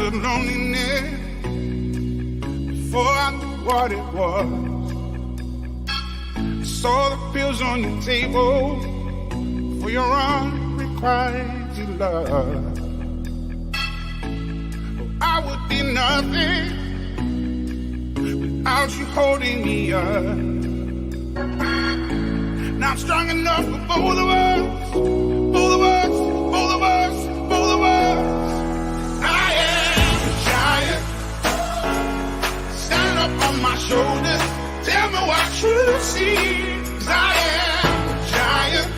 of loneliness before I knew what it was. I saw the pills on your table for your unrequited love. Oh, I would be nothing without you holding me up. Now I'm strong enough for both of us, both of us, both of us, both of us. I am a giant. Stand up on my shoulders. Tell me what you see. 'Cause I am a giant.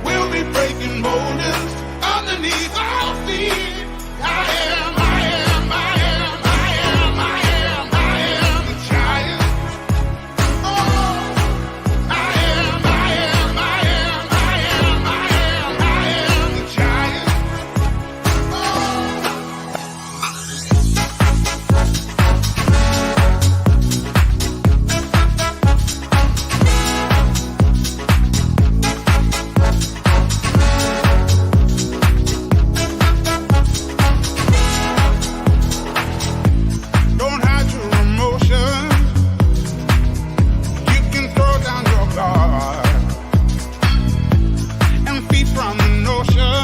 We'll be breaking boulders underneath our feet. I am, I am, I am, I am, I am, I am a giant. Oh, I am, I am, I am, I am, I am, I am the giant. Don't hide your emotions. You can throw down your guard and feed from the notion.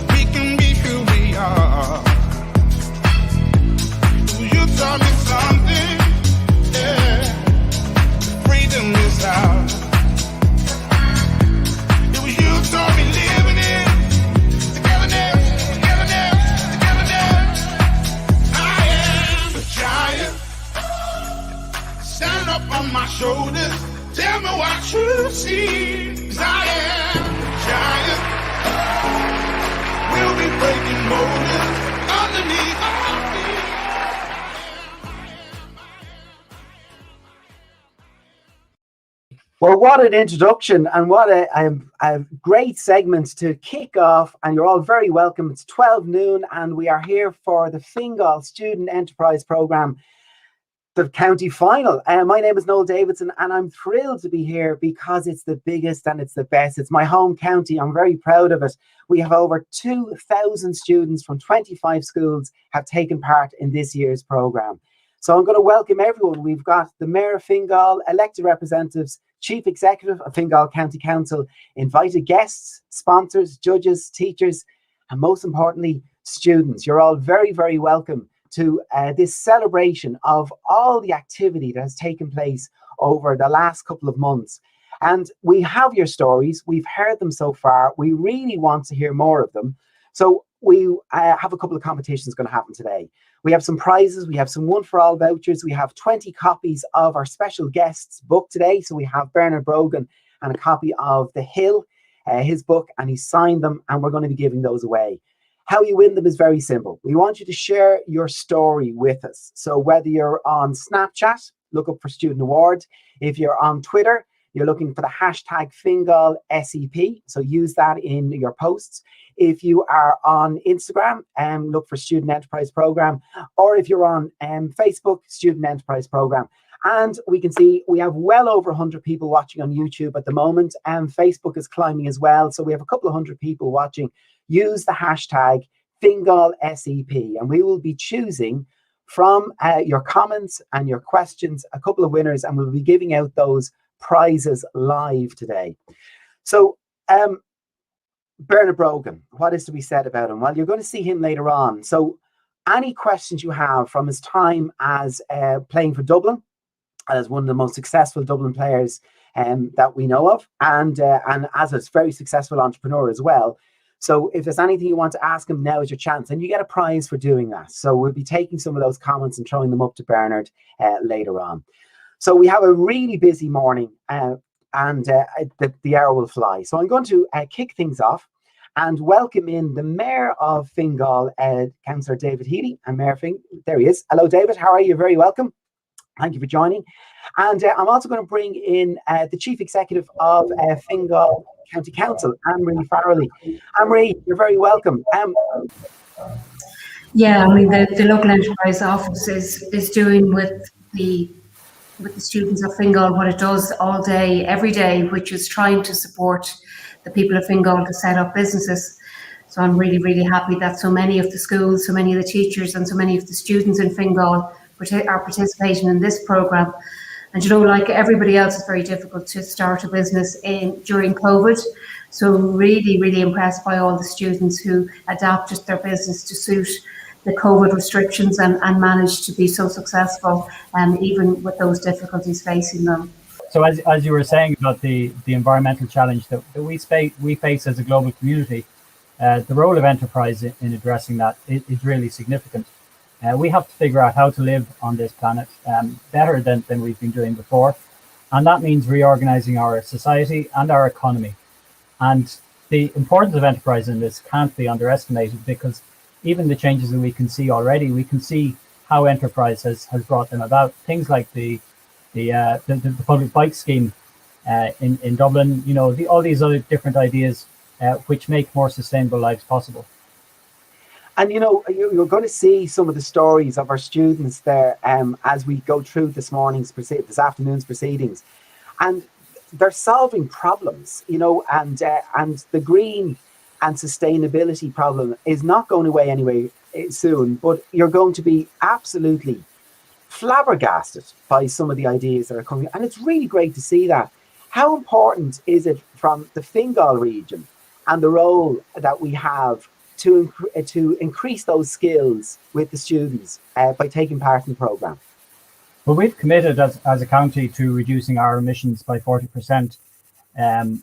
We can be who we are. You taught me something, yeah. Freedom is ours. It was you taught me living it. Togetherness, togetherness, togetherness. I am a giant. Stand up on my shoulders. Tell me what you see. 'Cause I am a giant. We'll be breaking boulders underneath our feet. Well, what an introduction and what a great segment to kick off. And you're all very welcome. It's 12 noon and we are here for the Fingal Student Enterprise Programme, the county final. My name is Noel Davidson and I'm thrilled to be here because it's the biggest and it's the best. It's my home county. I'm very proud of it. We have over 2,000 students from 25 schools have taken part in this year's programme. So I'm going to welcome everyone. We've got the Mayor of Fingal, elected representatives, Chief Executive of Fingal County Council, invited guests, sponsors, judges, teachers, and most importantly, students. You're all very, very welcome to this celebration of all the activity that has taken place over the last couple of months. And we have your stories. We've heard them so far. We really want to hear more of them. So we have a couple of competitions going to happen today. We have some prizes. We have some one for all vouchers. We have 20 copies of our special guest's book today. So we have Bernard Brogan and a copy of The Hill, his book, and he signed them, and we're going to be giving those away. How you win them is very simple. We want you to share your story with us. So whether you're on Snapchat, look up for Student Award. If you're on Twitter, you're looking for the hashtag FingalSEP. So use that in your posts. If you are on Instagram, look for Student Enterprise Programme. Or if you're on Facebook, Student Enterprise Programme. And we can see we have well over 100 people watching on YouTube at the moment. And Facebook is climbing as well. So we have a couple of hundred people watching. Use the hashtag FingalSEP. And we will be choosing from your comments and your questions a couple of winners. And we'll be giving out those prizes live today. So Bernard Brogan, what is to be said about him? Well, you're going to see him later on. So any questions you have from his time as playing for Dublin, as one of the most successful Dublin players that we know of, and as a very successful entrepreneur as well. So if there's anything you want to ask him, now is your chance, and you get a prize for doing that. So we'll be taking some of those comments and throwing them up to Bernard later on. So we have a really busy morning and the hour will fly. So I'm going to kick things off and welcome in the Mayor of Fingal, Councillor David Healy. And Mayor Fingal, there he is. Hello, David. How are you? You're very welcome. Thank you for joining. And I'm also going to bring in the Chief Executive of Fingal County Council, Anne-Marie Farrelly. Anne-Marie, you're very welcome. Yeah, I mean, the local enterprise office is doing with the students of Fingal what it does all day, every day, which is trying to support the people of Fingal to set up businesses. So I'm really, really happy that so many of the schools, so many of the teachers and so many of the students in Fingal are participating in this programme. And you know, like everybody else, it's very difficult to start a business during COVID. So really, really impressed by all the students who adapted their business to suit the COVID restrictions and managed to be so successful, even with those difficulties facing them. So as you were saying about the environmental challenge that we face as a global community, the role of enterprise in addressing that is really significant. We have to figure out how to live on this planet better than we've been doing before. And that means reorganizing our society and our economy. And the importance of enterprise in this can't be underestimated, because even the changes that we can see already, we can see how enterprise has brought them about. Things like the public bike scheme in Dublin, you know, all these other different ideas which make more sustainable lives possible. And you know, you're going to see some of the stories of our students there as we go through this afternoon's proceedings, and they're solving problems, you know, and the green and sustainability problem is not going away anyway soon. But you're going to be absolutely flabbergasted by some of the ideas that are coming, and it's really great to see that. How important is it from the Fingal region and the role that we have to increase those skills with the students by taking part in the programme? Well, we've committed as a county to reducing our emissions by 40%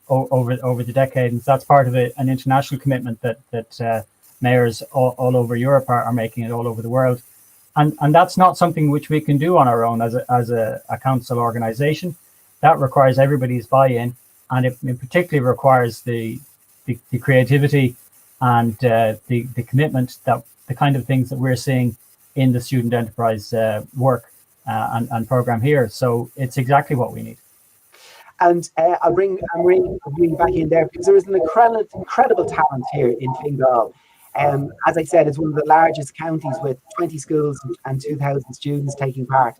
over the decade, and so that's part of an international commitment that mayors all over Europe are making, it all over the world, and that's not something which we can do on our own as a council organisation. That requires everybody's buy-in, and it particularly requires the creativity and the commitment, that the kind of things that we're seeing in the student enterprise work and program here. So it's exactly what we need. And I'll bring you back in there, because there is an incredible talent here in Fingal. As I said, it's one of the largest counties with 20 schools and 2,000 students taking part.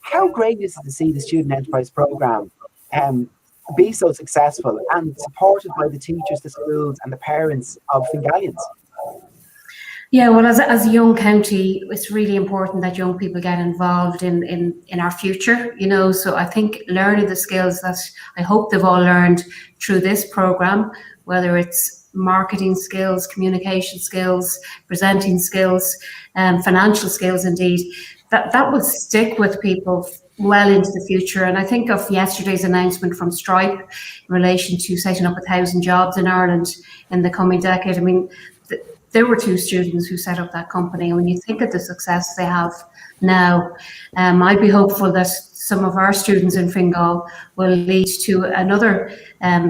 How great is it to see the student enterprise program be so successful and supported by the teachers, the schools and the parents of Fingalians? Yeah, well, as a young county, it's really important that young people get involved in our future, you know. So I think learning the skills that I hope they've all learned through this programme, whether it's marketing skills, communication skills, presenting skills, financial skills indeed, that will stick with people well into the future. And I think of yesterday's announcement from Stripe in relation to setting up 1,000 jobs in Ireland in the coming decade. I mean, there were 2 students who set up that company, and when you think of the success they have now, I'd be hopeful that some of our students in Fingal will lead to another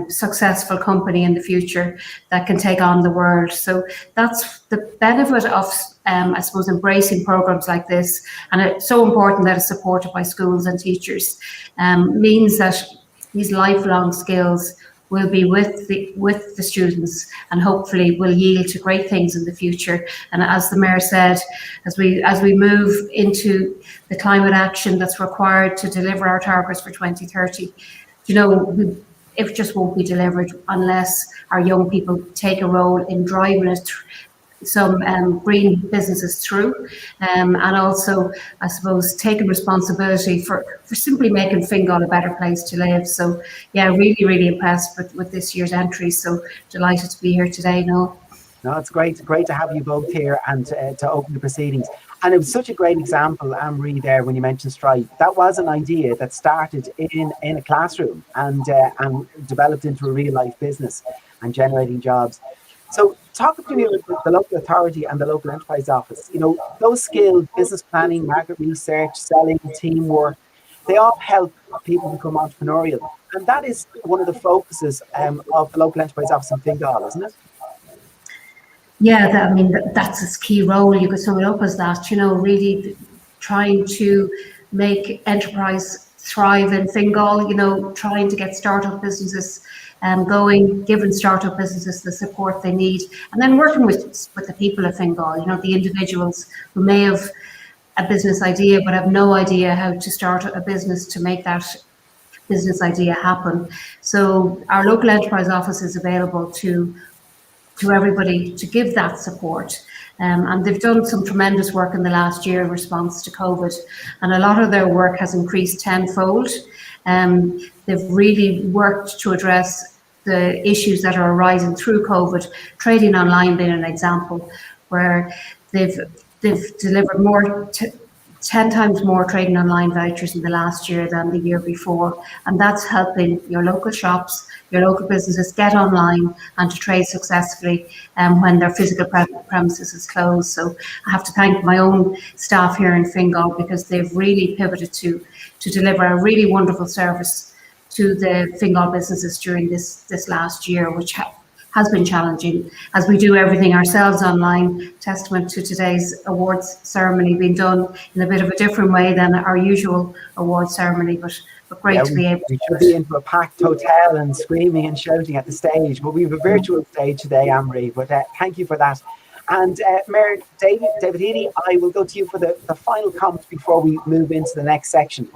successful company in the future that can take on the world. So that's the benefit of, I suppose, embracing programs like this, and it's so important that it's supported by schools and teachers. Means that these lifelong skills will be with the students, and hopefully will yield to great things in the future. And as the Mayor said, as we move into the climate action that's required to deliver our targets for 2030, you know, it just won't be delivered unless our young people take a role in driving it some green businesses through, and also, I suppose, taking responsibility for simply making Fingal a better place to live. So yeah, really, really impressed with this year's entries. So delighted to be here today, Noel. No, it's great to have you both here and to open the proceedings. And it was such a great example, Anne-Marie, there when you mentioned Stripe. That was an idea that started in a classroom and developed into a real life business and generating jobs. So talk to me about the local authority and the local enterprise office. You know, those skills, business planning, market research, selling, teamwork, they all help people become entrepreneurial. And that is one of the focuses of the local enterprise office in Fingal, isn't it? Yeah, I mean, that's its key role. You could sum it up as that, you know, really trying to make enterprise thrive in Fingal, you know, trying to get startup businesses going, giving startup businesses the support they need, and then working with the people of Fingal, you know, the individuals who may have a business idea but have no idea how to start a business to make that business idea happen. So our local enterprise office is available to to everybody to give that support. And they've done some tremendous work in the last year in response to COVID, and a lot of their work has increased tenfold. They've really worked to address the issues that are arising through COVID, trading online being an example, where they've delivered 10 times more trading online vouchers in the last year than the year before. And that's helping your local shops, your local businesses get online and to trade successfully when their physical premises is closed. So I have to thank my own staff here in Fingal, because they've really pivoted to deliver a really wonderful service to the Fingal businesses during this last year, which has been challenging, as we do everything ourselves online, testament to today's awards ceremony being done in a bit of a different way than our usual awards ceremony, but great to be able to. We should be into a packed hotel and screaming and shouting at the stage, but we have a virtual stage today, Anne-Marie, but thank you for that. And Mayor David Healy, I will go to you for the final comments before we move into the next section.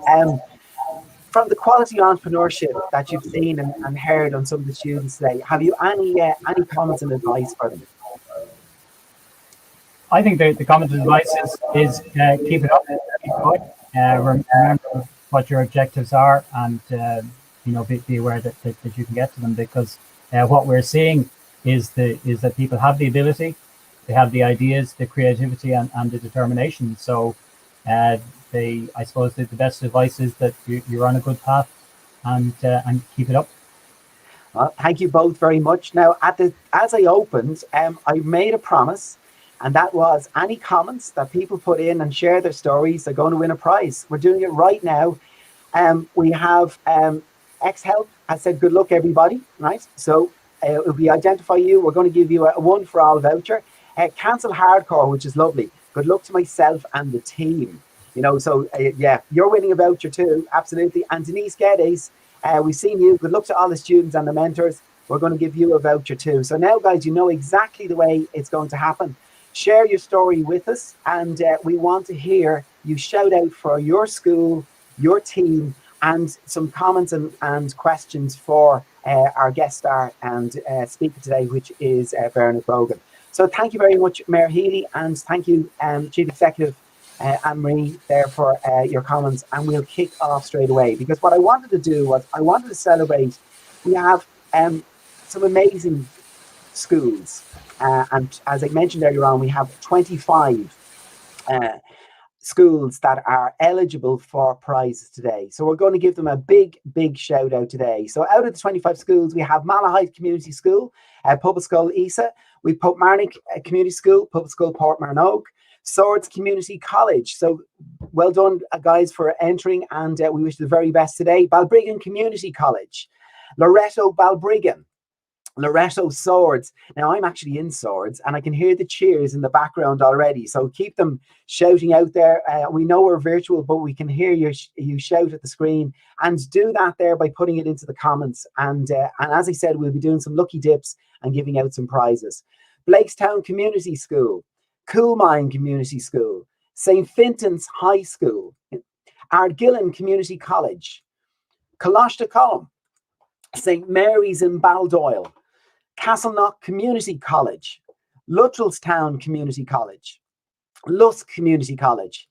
From the quality entrepreneurship that you've seen and heard on some of the students today, have you any comments and advice for them? I think the comment and advice is keep it up, keep going. Remember what your objectives are, and be aware that you can get to them, because what we're seeing is that people have the ability, they have the ideas, the creativity, and the determination. So I suppose the best advice is that you're on a good path, and keep it up. Well, thank you both very much. Now, as I opened, I made a promise, and that was any comments that people put in and share their stories, they're going to win a prize. We're doing it right now. We have X-Help has said, good luck, everybody. Right? So if we identify you, we're going to give you a one for all voucher. Cancel Hardcore, which is lovely. Good luck to myself and the team. So yeah, you're winning a voucher too, absolutely. And Denise Geddes, we've seen you. Good luck to all the students and the mentors. We're going to give you a voucher too. So now, guys, you know exactly the way it's going to happen. Share your story with us, and we want to hear you shout out for your school, your team, and some comments and questions for our guest star and speaker today, which is Bernard Brogan. So thank you very much, Mayor Healy, and thank you, Chief Executive Anne-Marie, there for your comments. And we'll kick off straight away, because what I wanted to do was I wanted to celebrate. We have some amazing schools, and as I mentioned earlier on, we have 25 schools that are eligible for prizes today. So we're going to give them a big shout out today. So out of the 25 schools, we have Malahide Community School, Public School Isa, we Pope Marnock Community School, Public School Port Marnock, Swords Community College. So well done, guys, for entering, and we wish you the very best today. Balbriggan Community College, Loreto Balbriggan, Loreto Swords. Now, I'm actually in Swords, and I can hear the cheers in the background already. So keep them shouting out there. We know we're virtual, but we can hear you shout at the screen. And do that there by putting it into the comments. And as I said, we'll be doing some lucky dips and giving out some prizes. Blakestown Community School, Coolmine Community School, St. Fintan's High School, Ardgillan Community College, Colashta Column, St. Mary's in Baldoyle, Castleknock Community College, Luttrellstown Community College, Lusk Community College,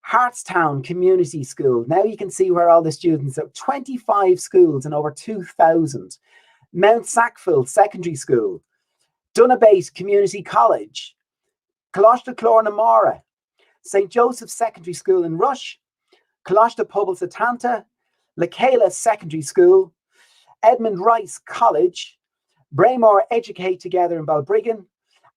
Hartstown Community School. Now you can see where all the students are. 25 schools and over 2,000. Mount Sackville Secondary School, Dunabate Community College, Colashta Clornamora, St. Joseph's Secondary School in Rush, Colashta Pobble-Satanta, Lacala Secondary School, Edmund Rice College, Braemore Educate Together in Balbriggan,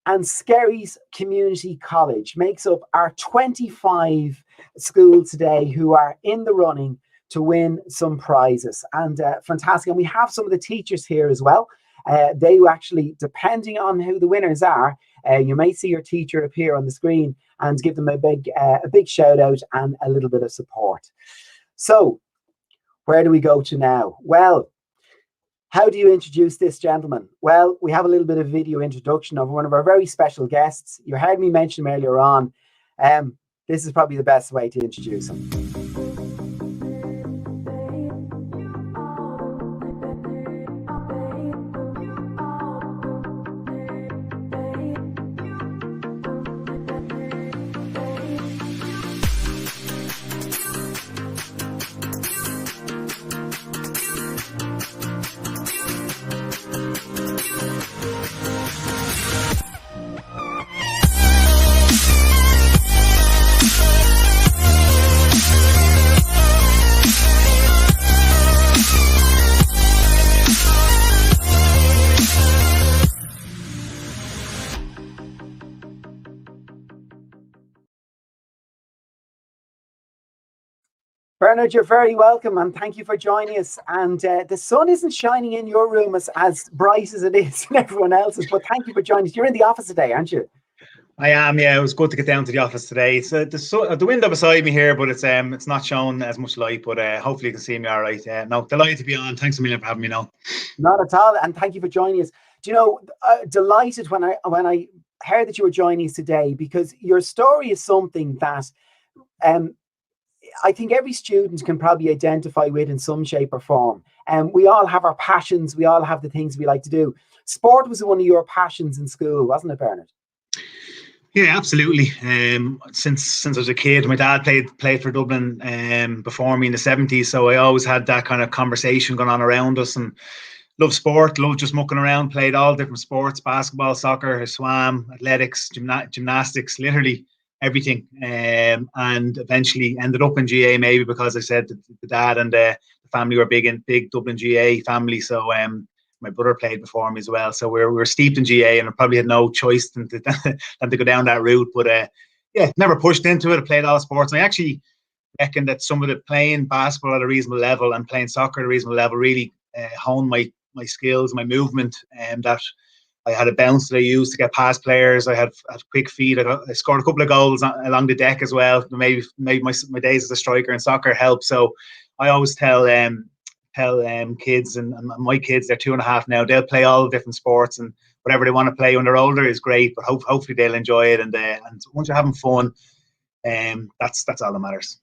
and Skerries Community College makes up our 25 schools today who are in the running to win some prizes. And fantastic. And we have some of the teachers here as well. They actually, depending on who the winners are, you may see your teacher appear on the screen and give them a big shout out and a little bit of support. So where do we go to now? Well, how do you introduce this gentleman? Well, we have a little bit of video introduction of one of our very special guests. You heard me mention him earlier on. This is probably the best way to introduce him. Bernard, you're very welcome, and thank you for joining us. And the sun isn't shining in your room as bright as it is in everyone else's, but thank you for joining us. You're in the office today, aren't you? I am, yeah. It was good to get down to the office today. It's the window beside me here, but it's not showing as much light. But hopefully you can see me all right. No, delighted to be on. Thanks a million for having me. Now, Not at all, and thank you for joining us. Do you know, delighted when I heard that you were joining us today, because your story is something that I think every student can probably identify with in some shape or form. And we all have our passions. We all have the things we like to do. Sport was one of your passions in school, wasn't it, Bernard? yeah, absolutely. Since I was a kid, my dad played for Dublin before me in the 70s, so I always had that kind of conversation going on around us, and loved sport, loved just mucking around. Played all different sports: basketball, soccer, I swam, athletics, gymnastics, literally everything. And eventually ended up in GA, maybe because I said the dad and the family were big Dublin GA family. So my brother played before me as well, so we were steeped in GA, and I probably had no choice than to go down that route. But yeah, never pushed into it. I played all sports, and I actually reckon that some of the playing basketball at a reasonable level and playing soccer at a reasonable level really honed my skills, my movement, and that I had a bounce that I used to get past players. I had quick feet. I scored a couple of goals along the deck as well. Maybe my days as a striker in soccer helped. So I always tell kids, and my kids, they're 2.5 now, they'll play all different sports, and whatever they want to play when they're older is great, but hopefully they'll enjoy it, and once you're having fun, that's all that matters.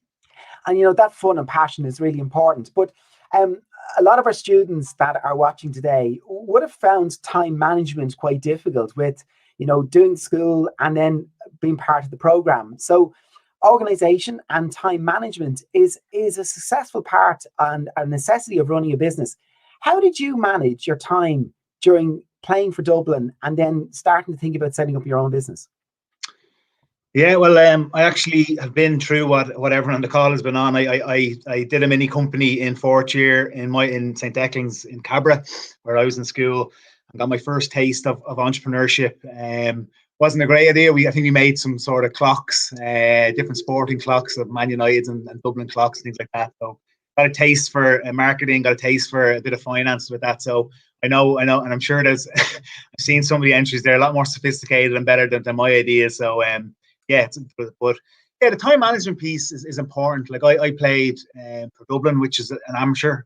And you know, that fun and passion is really important. But a lot of our students that are watching today would have found time management quite difficult with, you know, doing school and then being part of the program. So organization and time management is a successful part and a necessity of running a business. How did you manage your time during playing for Dublin and then starting to think about setting up your own business? Yeah, well, I actually have been through what everyone on the call has been on. I did a mini company in fourth year in St. Declan's in Cabra, where I was in school, and got my first taste of entrepreneurship. Wasn't a great idea. I think we made some sort of clocks, different sporting clocks of Man United and Dublin clocks and things like that. So got a taste for marketing, got a taste for a bit of finance with that. So I know, and I'm sure there's I've seen some of the entries there a lot more sophisticated and better than my ideas. So yeah, but yeah, the time management piece is important. Like I played for Dublin, which is an amateur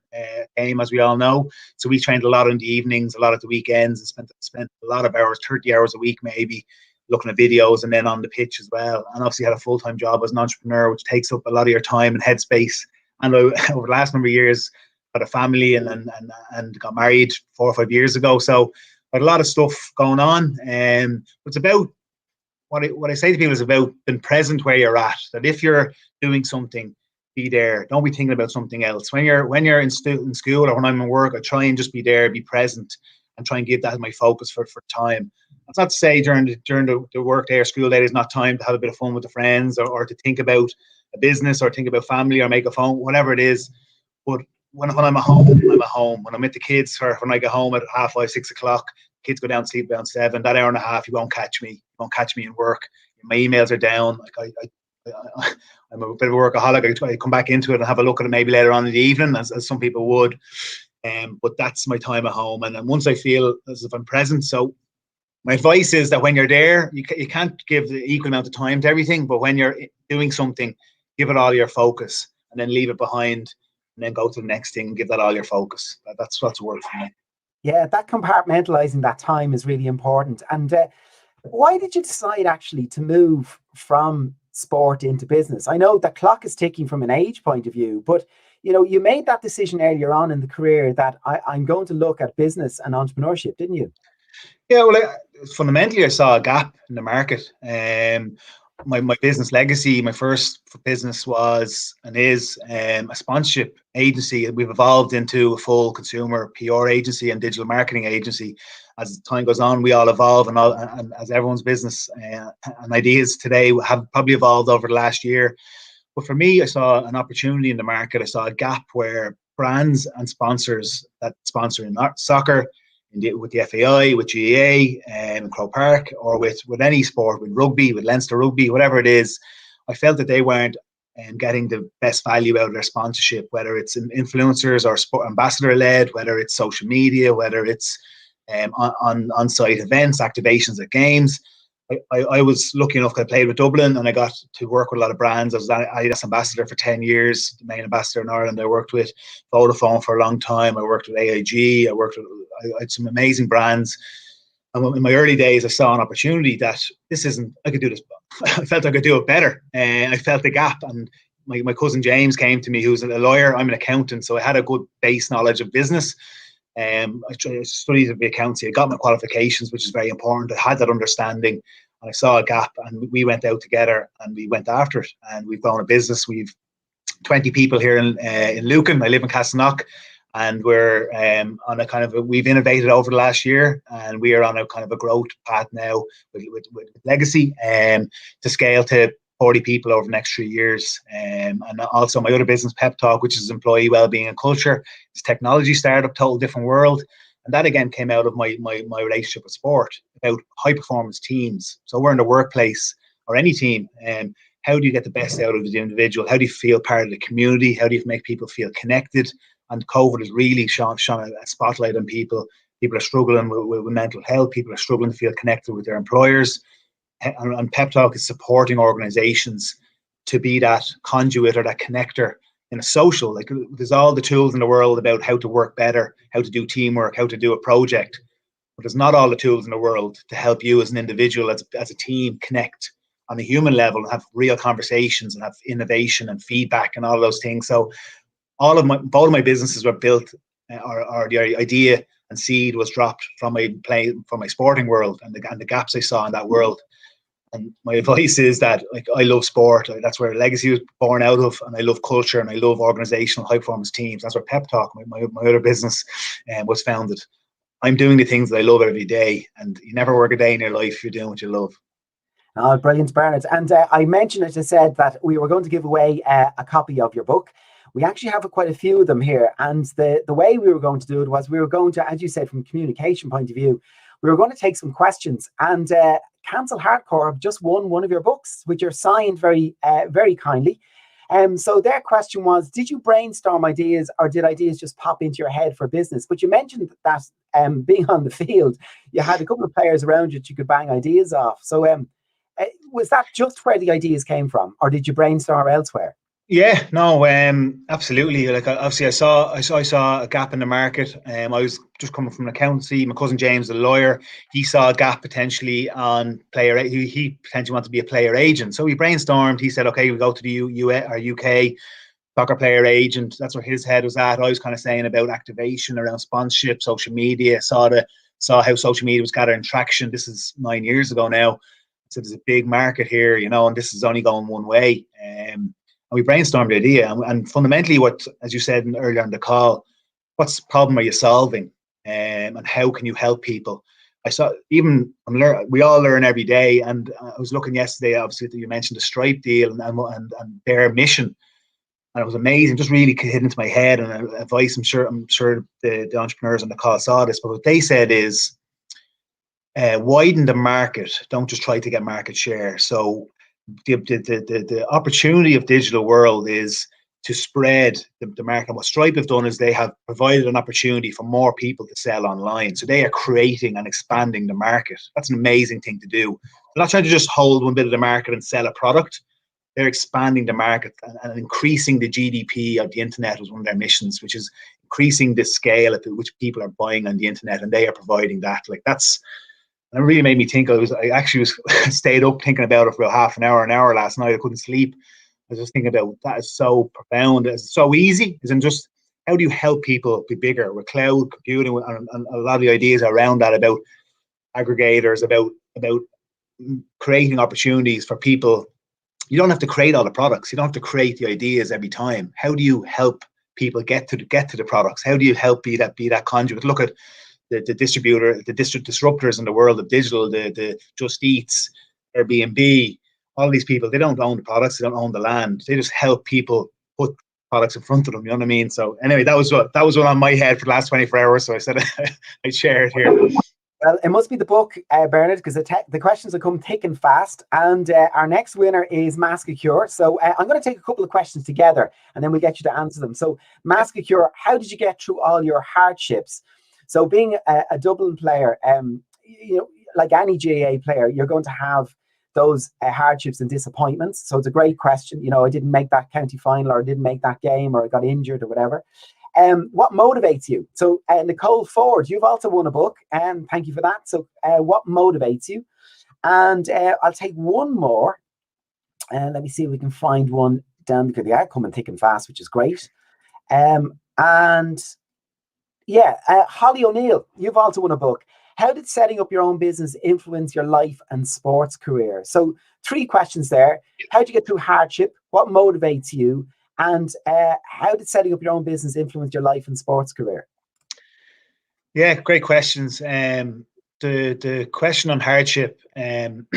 game, as we all know. So we trained a lot in the evenings, a lot at the weekends, and spent a lot of hours, 30 hours a week maybe, looking at videos and then on the pitch as well. And obviously had a full-time job as an entrepreneur, which takes up a lot of your time and headspace. And over the last number of years, got a family and got married 4 or 5 years ago. So I had a lot of stuff going on. It's about what I say to people is about being present where you're at. That if you're doing something, be there. Don't be thinking about something else. When you're in school or when I'm in work, I try and just be there, be present, and try and give that my focus for time. That's not to say during the work day or school day, there's not time to have a bit of fun with the friends or to think about a business or think about family or make a phone, whatever it is. But when I'm at home, I'm at home. When I'm with the kids, or when I get home at 5:30, 6 o'clock, kids go down to sleep around 7. That hour and a half, you won't catch me. You won't catch me in work. My emails are down. Like I'm a bit of a workaholic. I come back into it and have a look at it maybe later on in the evening, as some people would. But that's my time at home. And then once I feel as if I'm present, so my advice is that when you're there, you can't give the equal amount of time to everything. But when you're doing something, give it all your focus, and then leave it behind, and then go to the next thing and give that all your focus. That's what's worked for me. Yeah, that compartmentalizing that time is really important. And why did you decide actually to move from sport into business? I know the clock is ticking from an age point of view, but you know, you made that decision earlier on in the career that I'm going to look at business and entrepreneurship, didn't you? Yeah, well, fundamentally, I saw a gap in the market. My business legacy, my first business was and is a sponsorship agency. We've evolved into a full consumer PR agency and digital marketing agency. As time goes on, we all evolve, and as everyone's business and ideas today have probably evolved over the last year. But for me, I saw an opportunity in the market. I saw a gap where brands and sponsors that sponsor in soccer, with the FAI, with GAA, in Croke Park, or with any sport, with rugby, with Leinster Rugby, whatever it is, I felt that they weren't and getting the best value out of their sponsorship, whether it's influencers or sport ambassador led, whether it's social media, whether it's on-site events, activations at games. I was lucky enough that I played with Dublin and I got to work with a lot of brands. I was Adidas ambassador for 10 years, the main ambassador in Ireland. I worked with Vodafone for a long time. I worked with AIG. I had some amazing brands. And in my early days, I saw an opportunity that I could do this. I felt I could do it better. And I felt the gap. And my cousin James came to me, who's a lawyer. I'm an accountant. So I had a good base knowledge of business. I studied the accountancy. I got my qualifications, which is very important. I had that understanding, and I saw a gap, and we went out together and we went after it. And we've grown a business. We've 20 people here in Lucan. I live in Castleknock, and we're on a kind of we've innovated over the last year, and we are on a kind of a growth path now with Legacy to scale to 40 people over the next 3 years. And also my other business, Pep Talk, which is employee wellbeing and culture. It's a technology startup, total different world. And that again came out of my relationship with sport, about high performance teams. So we're in the workplace or any team. How do you get the best out of the individual? How do you feel part of the community? How do you make people feel connected? And COVID has really shone a spotlight on people. People are struggling with mental health. People are struggling to feel connected with their employers. And Pep Talk is supporting organizations to be that conduit or that connector in a social. Like, there's all the tools in the world about how to work better, how to do teamwork, how to do a project, but there's not all the tools in the world to help you as an individual, as a team, connect on a human level and have real conversations and have innovation and feedback and all those things. So both of my businesses were built, or the idea and seed was dropped from my sporting world and the gaps I saw in that world. And my advice is that, like, I love sport. That's where Legacy was born out of, and I love culture, and I love organizational high performance teams. That's where Pep Talk, my other business, was founded. I'm doing the things that I love every day, and you never work a day in your life. You're doing what you love. Oh, brilliant, Bernard. And I mentioned it. I said that we were going to give away a copy of your book. We actually have quite a few of them here, and the way we were going to do it was we were going to, as you said, from a communication point of view, we were going to take some questions, and Cancel Hardcore have just won one of your books, which are signed very, very kindly. So their question was, did you brainstorm ideas, or did ideas just pop into your head for business? But you mentioned that being on the field, you had a couple of players around you that you could bang ideas off. So was that just where the ideas came from, or did you brainstorm elsewhere? Yeah, no, absolutely. Like, obviously, I saw a gap in the market. I was just coming from accountancy. My cousin James, the lawyer, he saw a gap potentially on player. He potentially wanted to be a player agent. So we brainstormed. He said, "Okay, we go to the UK soccer player agent." That's where his head was at. I was kind of saying about activation around sponsorship, social media. Saw how social media was gathering traction. This is 9 years ago now. So there's a big market here, and this is only going one way. And we brainstormed the idea, and fundamentally, as you said earlier on the call, what's the problem are you solving, and how can you help people? We all learn every day, and I was looking yesterday. Obviously, you mentioned the Stripe deal and their mission, and it was amazing. Just really hit into my head, and advice. I'm sure the entrepreneurs on the call saw this, but what they said is, widen the market. Don't just try to get market share. So the opportunity of digital world is to spread the market. And what Stripe have done is they have provided an opportunity for more people to sell online. So they are creating and expanding the market. That's an amazing thing to do. They're not trying to just hold one bit of the market and sell a product. They're expanding the market and increasing the GDP of the internet was one of their missions, which is increasing the scale at which people are buying on the internet, and they are providing that. Like, and it really made me think. I actually stayed up thinking about it for about an hour last night. I couldn't sleep. I was just thinking about that. Is so profound. It's so easy. Isn't just how do you help people be bigger with cloud computing and a lot of the ideas around that, about aggregators, about creating opportunities for people. You don't have to create all the products. You don't have to create the ideas every time. How do you help people get to the products? How do you help be that conduit? Look at the disruptors in the world of digital, the Just Eats, Airbnb, all these people. They don't own the products, they don't own the land. They just help people put products in front of them. You know what I mean? So anyway, that was what on my head for the last 24 hours. So I said I'd share it here. Well, it must be the book, Bernard, because the questions will come thick and fast. And our next winner is Mask a Cure. So I'm going to take a couple of questions together, and then we'll get you to answer them. So, Mask a Cure, how did you get through all your hardships? So, being a Dublin player, you know, like any GAA player, you're going to have those hardships and disappointments. So it's a great question. You know, I didn't make that county final, or I didn't make that game, or I got injured, or whatever. What motivates you? So Nicole Ford, you've also won a book, and thank you for that. So what motivates you? And I'll take one more, and let me see if we can find one down, because they are coming thick and fast, which is great. And yeah, Holly O'Neill, you've also won a book. How did setting up your own business influence your life and sports career? So 3 questions there. How did you get through hardship? What motivates you? And how did setting up your own business influence your life and sports career? Yeah, great questions. The question on hardship, I'm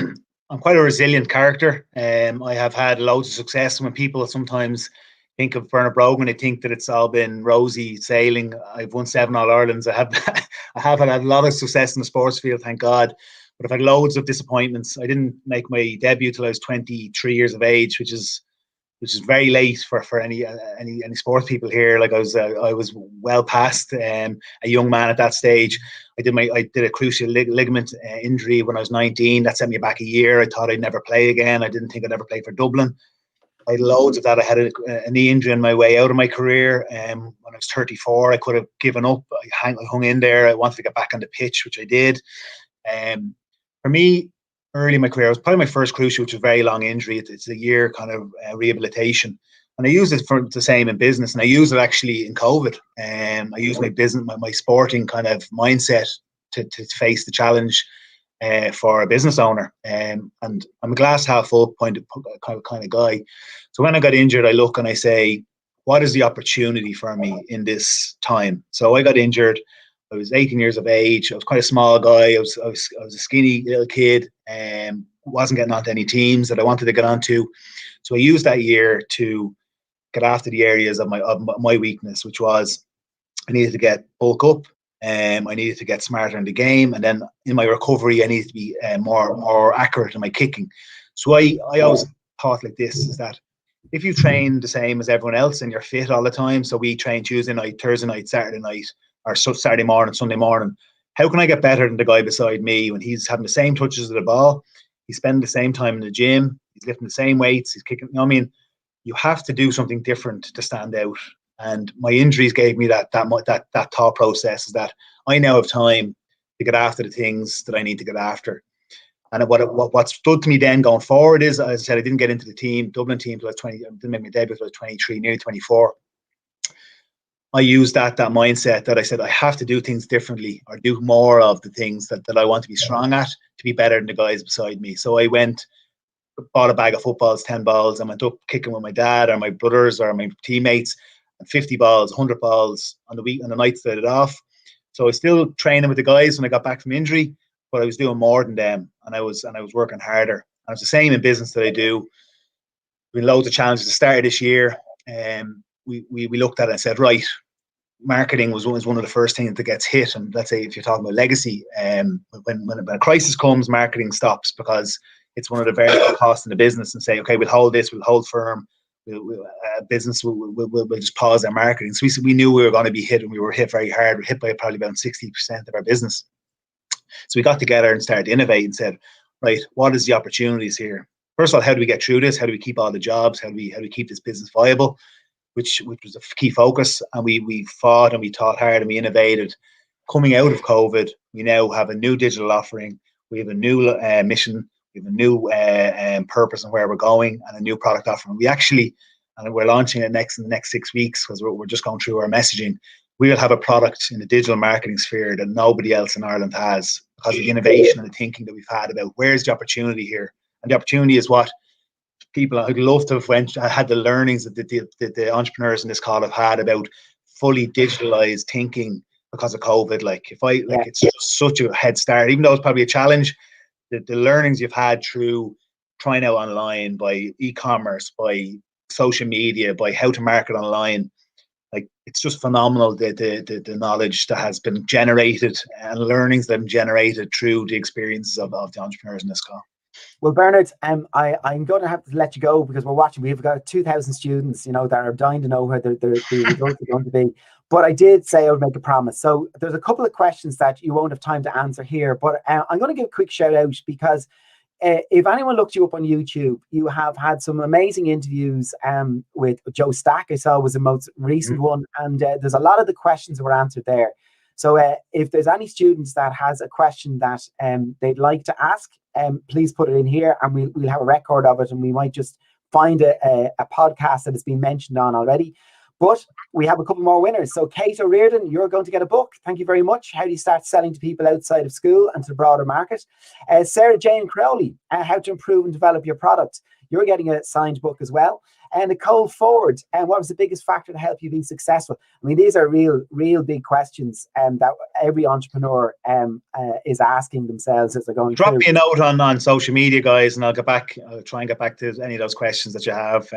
quite a resilient character. I have had loads of success. When people sometimes think of Bernard Brogan, they think that it's all been rosy sailing. I've won 7 All-Irelands. I have had a lot of success in the sports field, thank God. But I've had loads of disappointments. I didn't make my debut till I was 23 years of age, which is very late for any sports people here. Like I was well past a young man at that stage. I did a cruciate ligament injury when I was 19. That set me back a year. I thought I'd never play again. I didn't think I'd ever play for Dublin. I had loads of that. I had a knee injury on my way out of my career. When I was 34, I could have given up. I hung in there. I wanted to get back on the pitch, which I did. For me, early in my career, it was probably my first cruciate, which was a very long injury. It's a year kind of rehabilitation. And I used it for the same in business. And I used it actually in COVID. I used my business, my sporting kind of mindset to face the challenge for a business owner. And I'm a glass half full kind of guy. So when I got injured, I look and I say, what is the opportunity for me in this time? So I got injured. I was 18 years of age. I was quite a small guy. I was a skinny little kid, and wasn't getting onto any teams that I wanted to get onto. So I used that year to get after the areas of my weakness, which was I needed to get bulk up. I needed to get smarter in the game, and then in my recovery, I needed to be more accurate in my kicking. So I always thought like this: is that if you train the same as everyone else and you're fit all the time, so we train Tuesday night, Thursday night, Saturday night, or Saturday morning, Sunday morning, how can I get better than the guy beside me when he's having the same touches of the ball, he's spending the same time in the gym, he's lifting the same weights, he's kicking? You know what I mean, you have to do something different to stand out. And my injuries gave me that thought process, is that I now have time to get after the things that I need to get after. And what stood to me then going forward is, as I said, I didn't get into the Dublin team till I was 20. I didn't make my debut till I was 23, nearly 24. I used that mindset that I said I have to do things differently, or do more of the things that I want to be strong at, to be better than the guys beside me. So I bought a bag of footballs, 10 balls, and went up kicking with my dad or my brothers or my teammates, and 50 balls, 100 balls on the nights that I did off. So I was still training with the guys when I got back from injury, but I was doing more than them, and I was working harder. And it's the same in business that I do. Been loads of challenges. The start of this year, we looked at it and said, right, marketing was one of the first things that gets hit. And let's say if you're talking about legacy, when a crisis comes, marketing stops, because it's one of the variable costs in the business, and say, okay, we'll hold this, we'll hold firm. Business will just pause our marketing. So we knew we were going to be hit, and we were hit very hard. We were hit by probably about 60% of our business. So we got together and started to innovate and said, right, what is the opportunities here? First of all, how do we get through this? How do we keep all the jobs? How do we keep this business viable? Which was a key focus. And we fought and we thought hard and we innovated. Coming out of COVID, we now have a new digital offering. We have a new mission. We have a new purpose and where we're going, and a new product offering. And we're launching it in the next 6 weeks, because we're just going through our messaging. We will have a product in the digital marketing sphere that nobody else in Ireland has, because of the innovation and the thinking that we've had about where's the opportunity here. And the opportunity is what people, I'd love to have had the learnings that the entrepreneurs in this call have had about fully digitalized thinking because of COVID. It's just such a head start, even though it's probably a challenge. The learnings you've had through trying out online, by e-commerce, by social media, by how to market online, like it's just phenomenal, the knowledge that has been generated and learnings that have been generated through the experiences of the entrepreneurs in this call. Well, Bernard, I'm going to have to let you go because we're watching. We've got 2,000 students, that are dying to know where the results are going to be. But I did say I would make a promise. So there's a couple of questions that you won't have time to answer here. But I'm going to give a quick shout out because if anyone looked you up on YouTube, you have had some amazing interviews with Joe Stack. I saw was the most recent one, and there's a lot of the questions that were answered there. So if there's any students that has a question that they'd like to ask, please put it in here, and we'll have a record of it, and we might just find a podcast that has been mentioned on already. But we have a couple more winners. So Kate O'Riordan, you're going to get a book. Thank you very much. How do you start selling to people outside of school and to the broader market? Sarah Jane Crowley, how to improve and develop your product. You're getting a signed book as well. And Nicole Ford, what was the biggest factor to help you be successful? I mean, these are real big questions that every entrepreneur is asking themselves as they're going Drop through. me a note on social media, guys, and I'll try and get back to any of those questions that you have.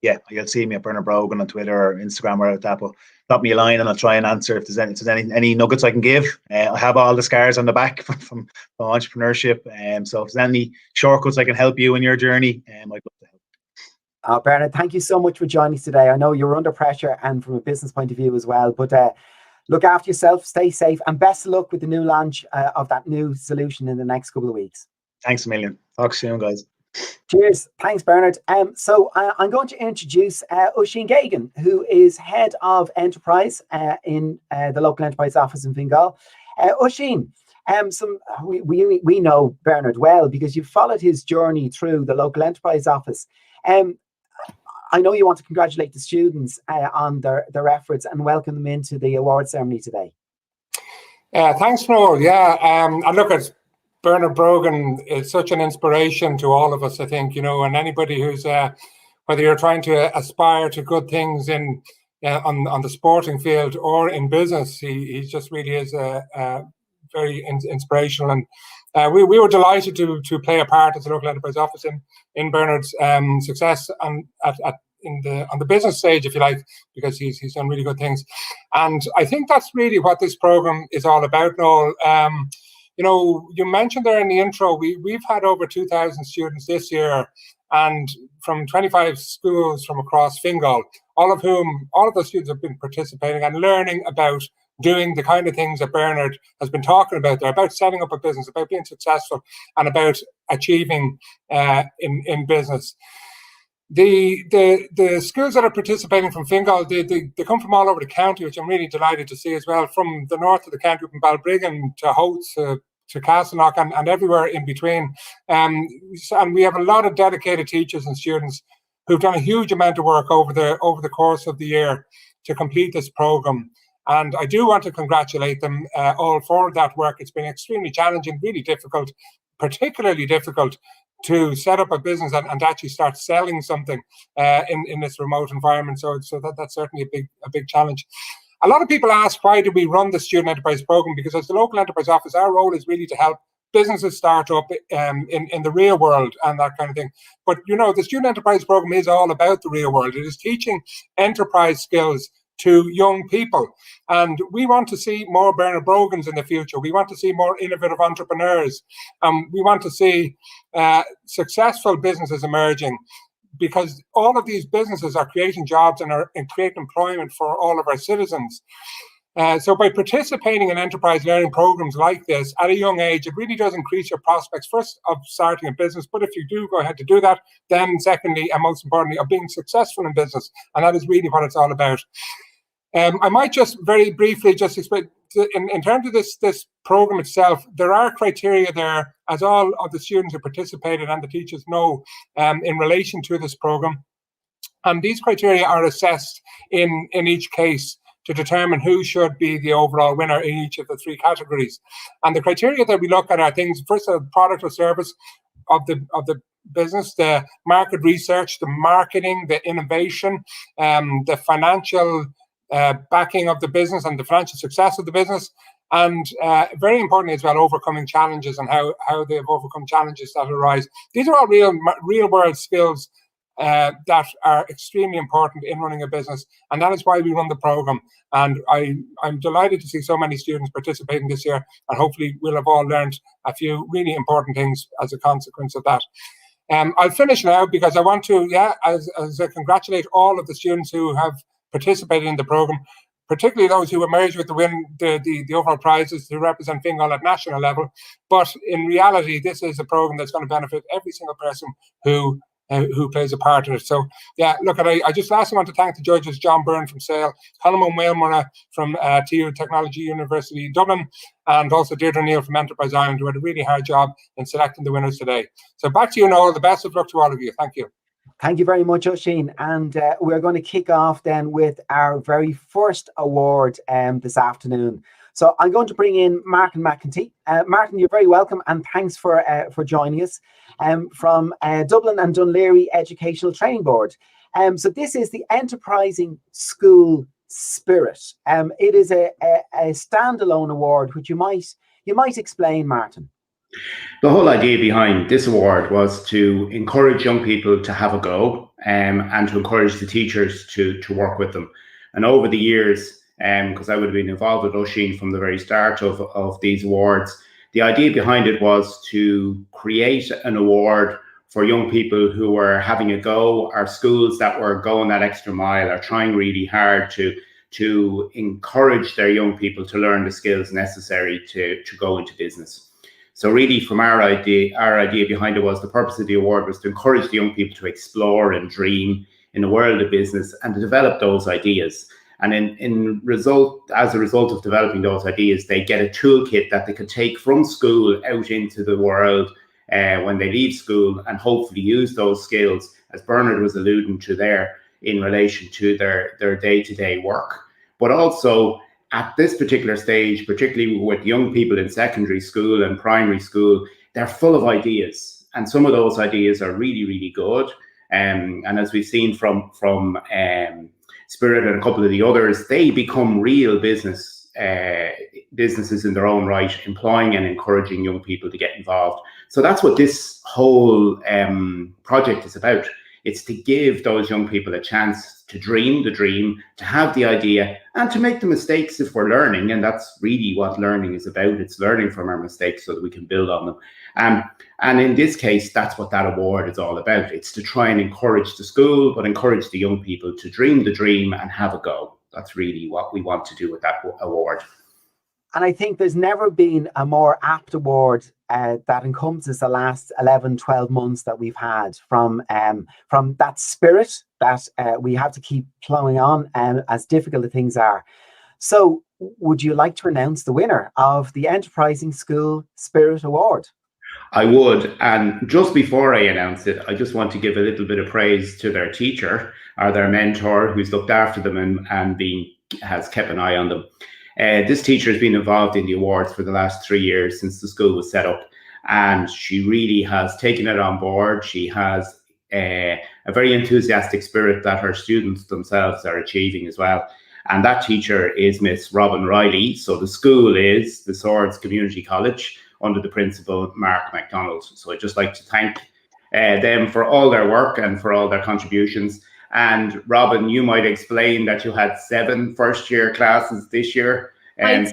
You'll see me at Bernard Brogan on Twitter or Instagram or that, but drop me a line and I'll try and answer if there's any nuggets I can give. I have all the scars on the back from entrepreneurship. So if there's any shortcuts I can help you in your journey, I'd love to help. Bernard, thank you so much for joining us today. I know you're under pressure and from a business point of view as well, but look after yourself, stay safe, and best of luck with the new launch of that new solution in the next couple of weeks. Thanks a million. Talk soon, guys. Cheers. Thanks, Bernard. So I'm going to introduce Oisin Gagan, who is head of enterprise in the local enterprise office in Fingal. Oisin, we know Bernard well because you've followed his journey through the local enterprise office. I know you want to congratulate the students on their efforts and welcome them into the award ceremony today. Thanks, Noel. Yeah, and look, at Bernard Brogan is such an inspiration to all of us, I think, and anybody who's, whether you're trying to aspire to good things on the sporting field or in business, he just really is very inspirational. And we were delighted to play a part as a local enterprise office in Bernard's success on the business stage, if you like, because he's done really good things. And I think that's really what this program is all about, Noel. You mentioned there in the intro, we've had over 2,000 students this year, and from 25 schools from across Fingal, all of those students have been participating and learning about doing the kind of things that Bernard has been talking about there, about setting up a business, about being successful, and about achieving in business. The schools that are participating from Fingal, they come from all over the county, which I'm really delighted to see as well, from the north of the county, from Balbriggan to Howth to Castleknock and everywhere in between. And we have a lot of dedicated teachers and students who've done a huge amount of work over the course of the year to complete this program. And I do want to congratulate them all for that work. It's been extremely challenging, really difficult, particularly difficult to set up a business and actually start selling something in this remote environment. So that's certainly a big challenge. A lot of people ask, why do we run the Student Enterprise Program? Because as the local enterprise office, our role is really to help businesses start up in the real world and that kind of thing. But, the Student Enterprise Program is all about the real world. It is teaching enterprise skills to young people. And we want to see more Bernard Brogans in the future. We want to see more innovative entrepreneurs. We want to see successful businesses emerging, because all of these businesses are creating jobs and creating employment for all of our citizens. So by participating in enterprise learning programs like this at a young age, it really does increase your prospects, first, of starting a business, but if you do go ahead to do that, then secondly, and most importantly, of being successful in business. And that is really what it's all about. I might just very briefly just explain, in terms of this program itself, there are criteria there, as all of the students who participated and the teachers know, in relation to this program. And these criteria are assessed in each case to determine who should be the overall winner in each of the three categories. And the criteria that we look at are things, first, the product or service of the business, the market research, the marketing, the innovation, the financial backing of the business and the financial success of the business, and very importantly as well, overcoming challenges and how they've overcome challenges that arise. These are all real world skills that are extremely important in running a business, and that is why we run the program. And I'm delighted to see so many students participating this year, and hopefully we'll have all learned a few really important things as a consequence of that. I'll finish now because I want to, as I congratulate all of the students who have participated in the program, particularly those who emerge with the overall prizes to represent Fingal at national level. But in reality, this is a program that's going to benefit every single person who plays a part in it. So look, I just lastly want to thank the judges, John Byrne from Sale, Colm O'Mailmurra from TU Technology University Dublin, and also Deirdre Neal from Enterprise Ireland, who had a really hard job in selecting the winners today. So back to you, Noel. The best of luck to all of you. Thank you. Thank you very much, Oisín. And we're going to kick off then with our very first award this afternoon. So I'm going to bring in Martin McEntee. Martin, you're very welcome, and thanks for joining us from Dublin and Dún Laoghaire Educational Training Board. So this is the Enterprising School Spirit. It is a standalone award, which you might explain, Martin. The whole idea behind this award was to encourage young people to have a go and to encourage the teachers to work with them. And over the years, because I would have been involved with Oisín from the very start of these awards, the idea behind it was to create an award for young people who were having a go, or schools that were going that extra mile, or trying really hard to encourage their young people to learn the skills necessary to go into business. So really, from our idea behind it was, the purpose of the award was to encourage the young people to explore and dream in the world of business and to develop those ideas. And as a result of developing those ideas, they get a toolkit that they can take from school out into the world when they leave school, and hopefully use those skills, as Bernard was alluding to there, in relation to their day-to-day work. But also, at this particular stage, particularly with young people in secondary school and primary school, they're full of ideas, and some of those ideas are really, really good. And as we've seen from Spirit and a couple of the others, they become real businesses in their own right, employing and encouraging young people to get involved. So that's what this whole project is about. It's to give those young people a chance to dream the dream, to have the idea, and to make the mistakes if we're learning. And that's really what learning is about. It's learning from our mistakes so that we can build on them. And in this case, that's what that award is all about. It's to try and encourage the school, but encourage the young people to dream the dream and have a go. That's really what we want to do with that award. And I think there's never been a more apt award that encompasses the last 11, 12 months that we've had from that spirit that we have to keep plowing on, as difficult as things are. So would you like to announce the winner of the Enterprising School Spirit Award? I would. And just before I announce it, I just want to give a little bit of praise to their teacher or their mentor who's looked after them and has kept an eye on them. This teacher has been involved in the awards for the last 3 years since the school was set up, and she really has taken it on board. She has a very enthusiastic spirit that her students themselves are achieving as well. And that teacher is Miss Robin Riley. So the school is the Swords Community College under the principal Mark MacDonald. So I'd just like to thank them for all their work and for all their contributions. And Robin, you might explain that you had 7 first-year classes this year. I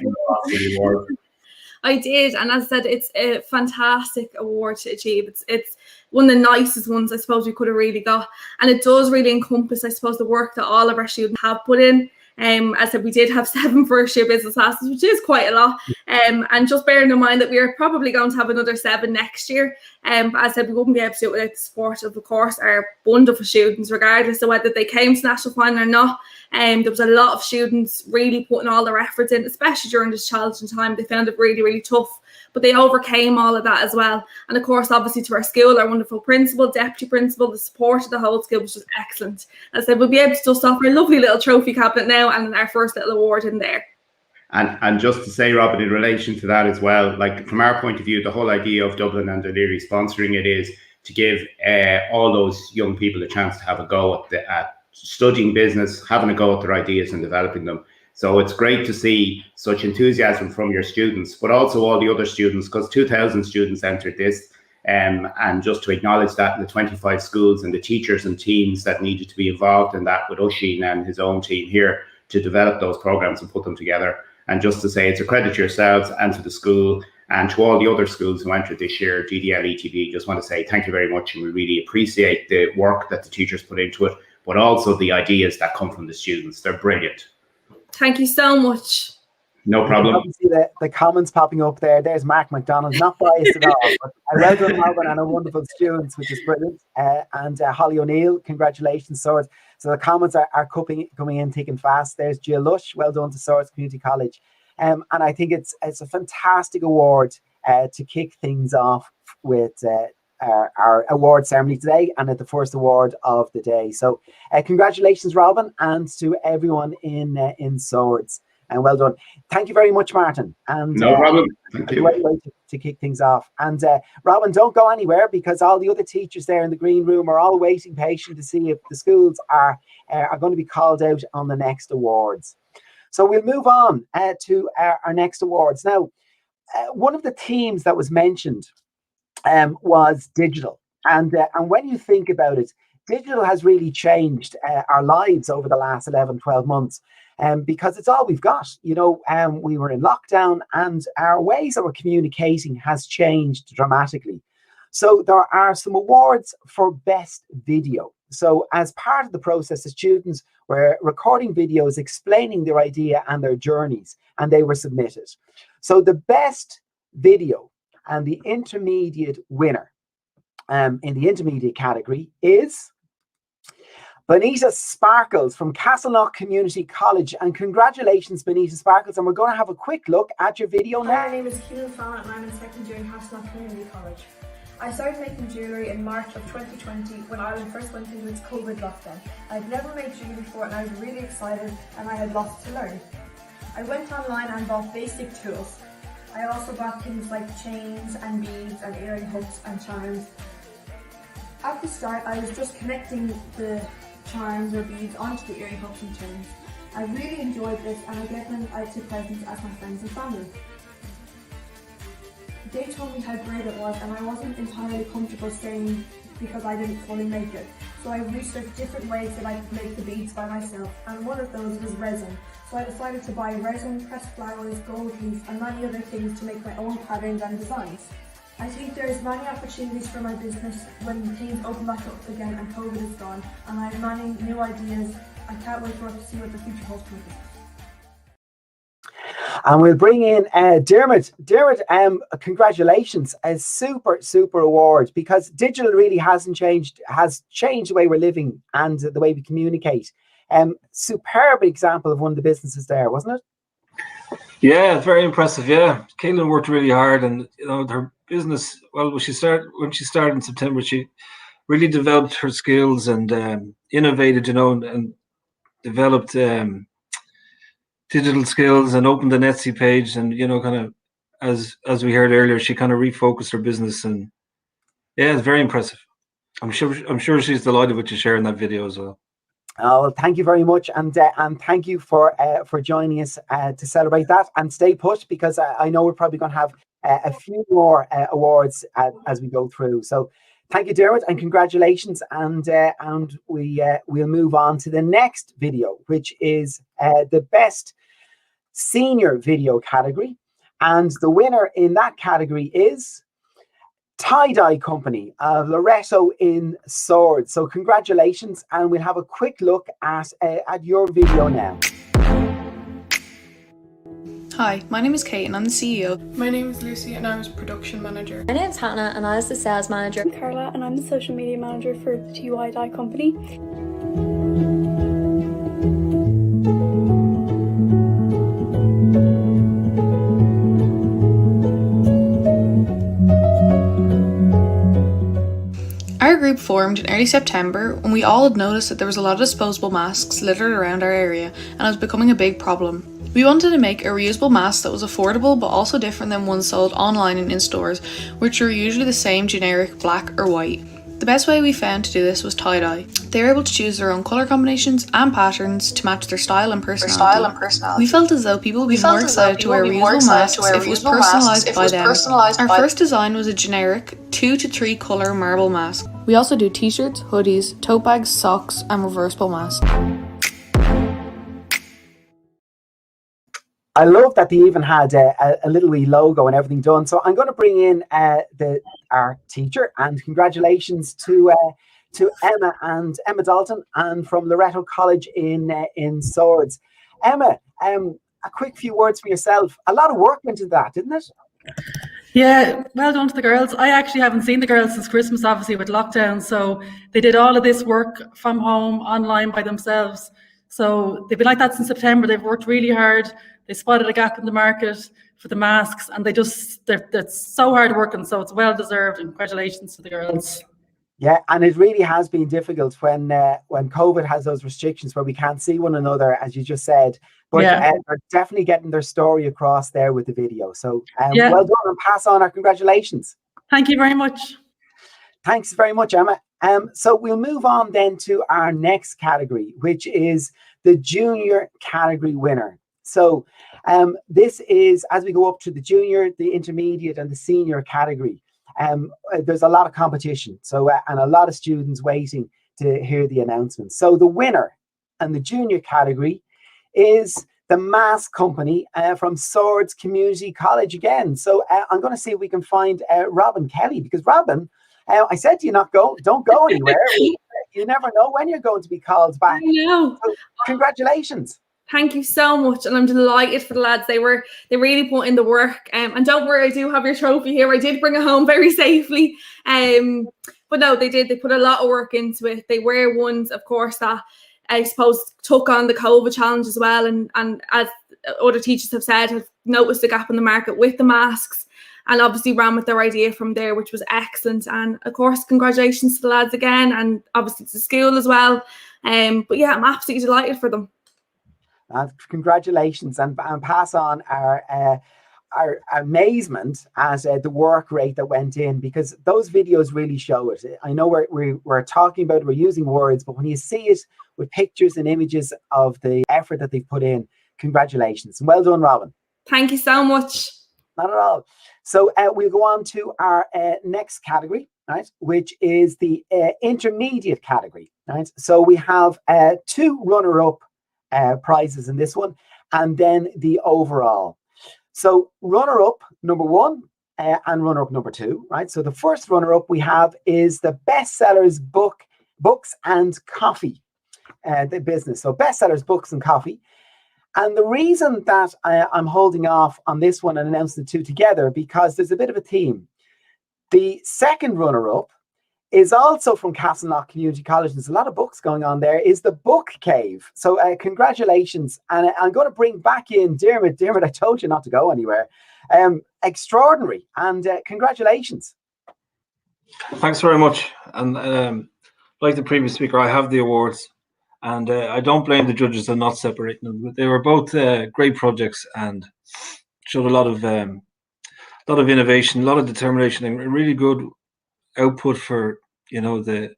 did, and as I said, it's a fantastic award to achieve. It's one of the nicest ones I suppose we could have really got, and it does really encompass, I suppose, the work that all of our students have put in. As I said, we did have 7 first-year business classes, which is quite a lot. And just bearing in mind that we are probably going to have another 7 next year. As I said, we wouldn't be able to do it without the support of course, our wonderful students, regardless of whether they came to national final or not. There was a lot of students really putting all their efforts in, especially during this challenging time. They found it really, really tough, but they overcame all of that as well. And of course, obviously to our school, our wonderful principal, deputy principal, the support of the whole school was just excellent. As I said, we'll be able to dust off our lovely little trophy cabinet now and our first little award in there. And just to say, Robin, in relation to that as well, like from our point of view, the whole idea of Dublin and Dún Laoghaire sponsoring it is to give all those young people a chance to have a go at studying business, having a go at their ideas and developing them. So it's great to see such enthusiasm from your students, but also all the other students, because 2,000 students entered this. And just to acknowledge that, the 25 schools and the teachers and teams that needed to be involved in that, with Oisin and his own team here to develop those programs and put them together. And just to say, it's a credit to yourselves and to the school and to all the other schools who entered this year, GDL, ETB. Just want to say thank you very much, and we really appreciate the work that the teachers put into it, but also the ideas that come from the students. They're brilliant. Thank you so much. No problem. You can see the comments popping up there. There's Mark McDonald, not biased at all, but well done, Melbourne, and our wonderful students, which is brilliant. And Holly O'Neill, congratulations, Swords. So the comments are coming in thick and fast. There's Jill Lush, well done to Swords Community College. And I think it's a fantastic award to kick things off with our award ceremony today, and at the first award of the day. So congratulations, Robin, and to everyone in Swords. And well done. Thank you very much, Martin. And no problem. Thank you. Great way to kick things off. And Robin, don't go anywhere, because all the other teachers there in the green room are all waiting patient to see if the schools are going to be called out on the next awards. So we'll move on to our next awards. Now, one of the themes that was mentioned was digital. And when you think about it, digital has really changed our lives over the last 11, 12 months. Because it's all we've got. You know, we were in lockdown, and our ways that we're communicating has changed dramatically. So there are some awards for best video. So as part of the process, the students were recording videos explaining their idea and their journeys, and they were submitted. So the best video and the intermediate winner in the intermediate category is Benita Sparkles from Castleknock Community College. And congratulations, Benita Sparkles. And we're going to have a quick look at your video now. Hi, my name is Keelan Fallon, and I'm in second year in Castleknock Community College. I started making jewellery in March of 2020 when Ireland first went into its COVID lockdown. I'd never made jewellery before, and I was really excited, and I had lots to learn. I went online and bought basic tools. I also bought things like chains and beads and earring hooks and charms. At the start, I was just connecting the charms or beads onto the earring hooks and chains. I really enjoyed this, and I gave them out to presents as my friends and family. They told me how great it was, and I wasn't entirely comfortable saying because I didn't fully make it. So I researched different ways that I could make the beads by myself, and one of those was resin. So I decided to buy resin, pressed flowers, gold leaf, and many other things to make my own patterns and designs. I think there's many opportunities for my business when things open back up again and COVID is gone, and I have many new ideas. I can't wait to see what the future holds for me. And we'll bring in Dermot. Dermot, congratulations. A super, super award, because digital really has changed the way we're living and the way we communicate. Superb example of one of the businesses there, wasn't it? Yeah, very impressive. Yeah, Caitlin worked really hard, and her business. Well, when she started in September, she really developed her skills and innovated, and developed digital skills and opened an Etsy page, and kind of as we heard earlier, she kind of refocused her business, and yeah, it's very impressive. I'm sure she's delighted with you sharing that video as well. Oh, well, thank you very much, and thank you for joining us to celebrate that. And stay put, because I know we're probably going to have a few more awards as we go through. So thank you, Dermot, and congratulations. And we'll move on to the next video, which is the best senior video category, and the winner in that category is Tie-Dye Company of Loretto in Swords. So congratulations, and we'll have a quick look at your video now. Hi, my name is Kate and I'm the CEO. My name is Lucy and I was production manager. My name is Hannah and I was the sales manager. I'm Carla and I'm the social media manager for the Tie-Dye Company. Our group formed in early September when we all had noticed that there was a lot of disposable masks littered around our area, and it was becoming a big problem. We wanted to make a reusable mask that was affordable but also different than ones sold online and in stores, which are usually the same generic black or white. The best way we found to do this was tie-dye. They were able to choose their own colour combinations and patterns to match their style and personality. We felt as though people would be more excited to wear reusable masks if it was personalised by them. Our first design was a generic 2 to 3 colour marble mask. We also do t-shirts, hoodies, tote bags, socks and reversible masks. I love that they even had a little wee logo and everything done. So I'm going to bring in our teacher, and congratulations to Emma Dalton, and from Loretto College in Swords. Emma, a quick few words for yourself. A lot of work went into that, didn't it? Yeah, well done to the girls. I actually haven't seen the girls since Christmas, obviously with lockdown. So they did all of this work from home, online by themselves. So they've been like that since September. They've worked really hard. They spotted a gap in the market for the masks, and they're so hard working. So it's well deserved. And congratulations to the girls. Yeah, and it really has been difficult when COVID has those restrictions where we can't see one another, as you just said. But they're definitely getting their story across there with the video. So well done, and pass on our congratulations. Thank you very much. Thanks very much, Emma. So we'll move on then to our next category, which is the junior category winner. So this is, as we go up to the junior, the intermediate and the senior category, there's a lot of competition. So and a lot of students waiting to hear the announcement. So the winner and the junior category is the mask company from Swords Community College again. So I'm going to see if we can find Robin Kelly, because Robin, I said to you, don't go anywhere. You never know when you're going to be called back. I know. So, congratulations. Thank you so much, and I'm delighted for the lads. They really put in the work. And don't worry, I do have your trophy here. I did bring it home very safely. But no, they did. They put a lot of work into it. They were ones, of course, that I suppose took on the COVID challenge as well. And as other teachers have said, have noticed a gap in the market with the masks, and obviously ran with their idea from there, which was excellent. And of course, congratulations to the lads again, and obviously to the school as well. But yeah, I'm absolutely delighted for them. Congratulations, and pass on our amazement at the work rate that went in, because those videos really show it. I know we're talking about it, we're using words, but when you see it with pictures and images of the effort that they've put in, congratulations. Well done, Robin. Thank you so much. Not at all. So we'll go on to our next category, right, which is the intermediate category, right? So we have 2 runner-up prizes in this one, and then the overall. So runner-up number 1 and runner-up number 2, right? So the first runner-up we have is the bestsellers books and coffee, the business. So bestsellers books and coffee. And the reason that I'm holding off on this one and announcing the 2 together, because there's a bit of a theme. The second runner-up is also from Castleknock Community College. There's a lot of books going on there, is the Book Cave. So congratulations. And I'm going to bring back in Dermot. Dermot, I told you not to go anywhere. Extraordinary. And congratulations. Thanks very much. And like the previous speaker, I have the awards. And I don't blame the judges on not separating them. They were both great projects and showed a lot of innovation, a lot of determination, and really good output for the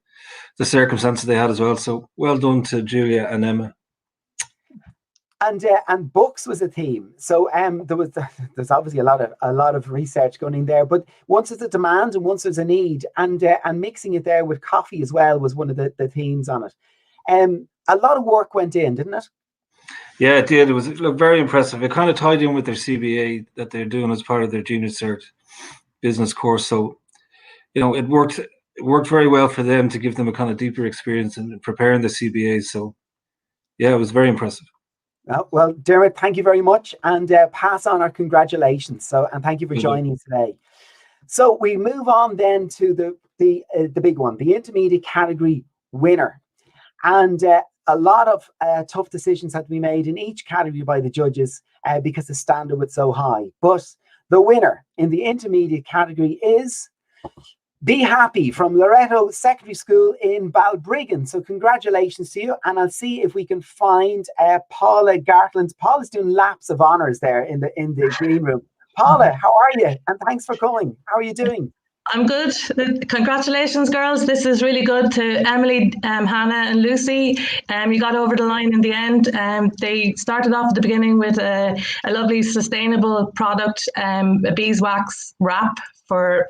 circumstances they had as well. So well done to Julia and Emma. And books was a theme. So there's obviously a lot of research going in there. But once there's a demand and once there's a need, and mixing it there with coffee as well was one of the themes on it. A lot of work went in, didn't it? Yeah, it did. It was very impressive. It kind of tied in with their CBA that they're doing as part of their junior cert business course. So, it worked very well for them to give them a kind of deeper experience in preparing the CBA. So, yeah, it was very impressive. Well, Dermot, thank you very much, and pass on our congratulations. So, and thank you for joining today. So we move on then to the big one, the intermediate category winner. And a lot of tough decisions had to be made in each category by the judges because the standard was so high. But the winner in the intermediate category is Be Happy from Loretto Secondary School in Balbriggan. So congratulations to you. And I'll see if we can find Paula Gartland. Paula's doing laps of honours there in the green room. Paula, how are you? And thanks for coming. How are you doing? I'm good. Congratulations, girls. This is really good to Emily, Hannah and Lucy. You got over the line in the end. They started off at the beginning with a lovely sustainable product, a beeswax wrap for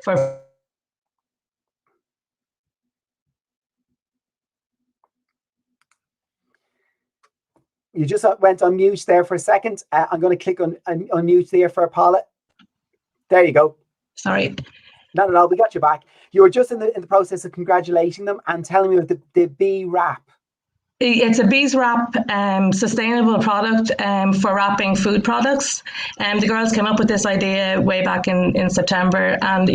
You just went on mute there for a second. I'm going to click on mute there for Paula. There you go. Sorry. Not at all. We got you back. You were just in the process of congratulating them and telling me about the bee wrap. It's a beeswrap sustainable product for wrapping food products. The girls came up with this idea way back in September, and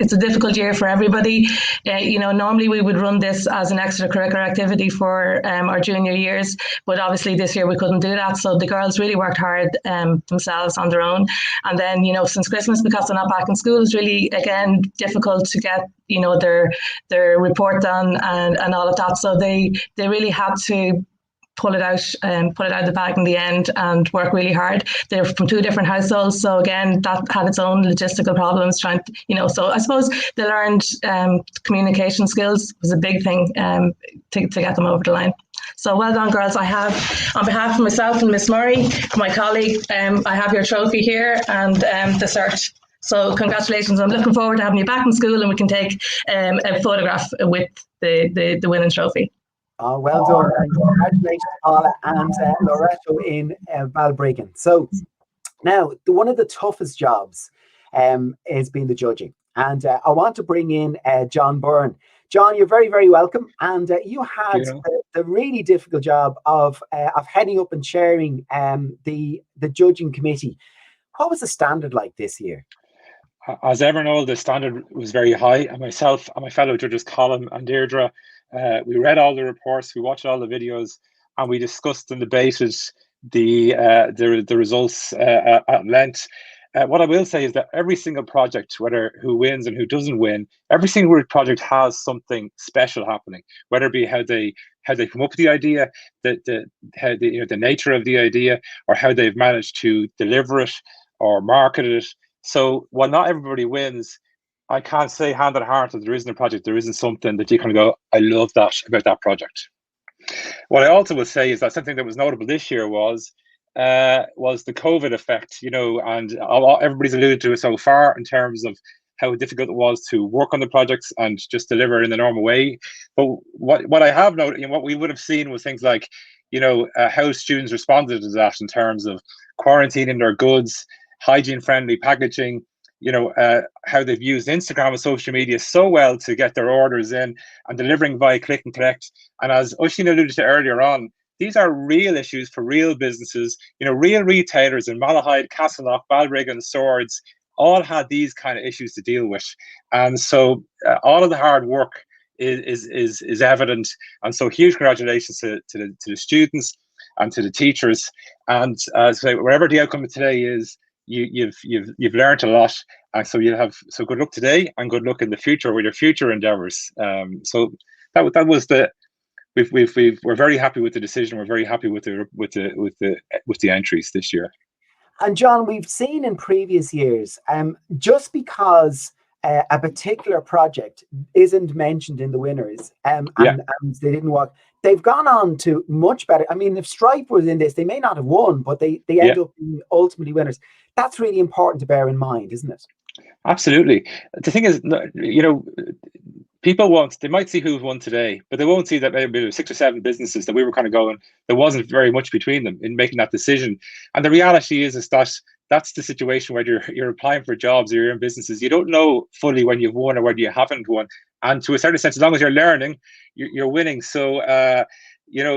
it's a difficult year for everybody. Normally we would run this as an extracurricular activity for our junior years, but obviously this year we couldn't do that. So the girls really worked hard themselves on their own. And then, since Christmas, because they're not back in school, it's really, again, difficult to get, their report done and all of that. So they really had to pull it out of the bag in the end and work really hard. They're from two different households, so again that had its own logistical problems trying to, so I suppose they learned communication skills was a big thing to get them over the line. So well done, girls. I have, on behalf of myself and Miss Murray, my colleague, I have your trophy here and the cert. So congratulations. I'm looking forward to having you back in school and we can take a photograph with the winning trophy. Oh, well done. And congratulations, Paula and Loretto in Balbriggan. So now, one of the toughest jobs is being the judging. And I want to bring in John Byrne. John, you're very, very welcome. And you had the really difficult job of heading up and chairing the judging committee. What was the standard like this year? As ever, Noel, the standard was very high. And myself and my fellow judges, Colin and Deirdre, we read all the reports, we watched all the videos, and we discussed and debated the results at length. What I will say is that every single project, whether who wins and who doesn't win, every single project has something special happening. Whether it be how they come up with the idea, the nature of the idea, or how they've managed to deliver it or market it. So while not everybody wins, I can't say hand on heart that there isn't a project, there isn't something that you kind of go, I love that about that project. What I also would say is that something that was notable this year was the COVID effect, and everybody's alluded to it so far in terms of how difficult it was to work on the projects and just deliver in the normal way. But what I have noted, what we would have seen was things like, how students responded to that in terms of quarantining their goods, hygiene-friendly packaging, how they've used Instagram and social media so well to get their orders in and delivering via click and collect. And as Oisin alluded to earlier on, these are real issues for real businesses. Real retailers in Malahide, Castleknock, Balbriggan, Swords, all had these kind of issues to deal with. And so all of the hard work is evident. And so huge congratulations to the students and to the teachers. And wherever the outcome of today is, you've learned a lot, and so good luck today and good luck in the future with your future endeavors. So that was we're very happy with the decision. We're very happy with the entries this year. And John, we've seen in previous years, just because a particular project isn't mentioned in the winners and they didn't work, they've gone on to much better. I mean, if Stripe was in this, they may not have won, but they end up being ultimately winners. That's really important to bear in mind, isn't it? Absolutely. The thing is, people they might see who've won today, but they won't see that maybe 6 or 7 businesses that we were kind of going, there wasn't very much between them in making that decision. And the reality is that that's the situation where you're applying for jobs or you're in businesses. You don't know fully when you've won or whether you haven't won. And to a certain extent, as long as you're learning, you're winning. So,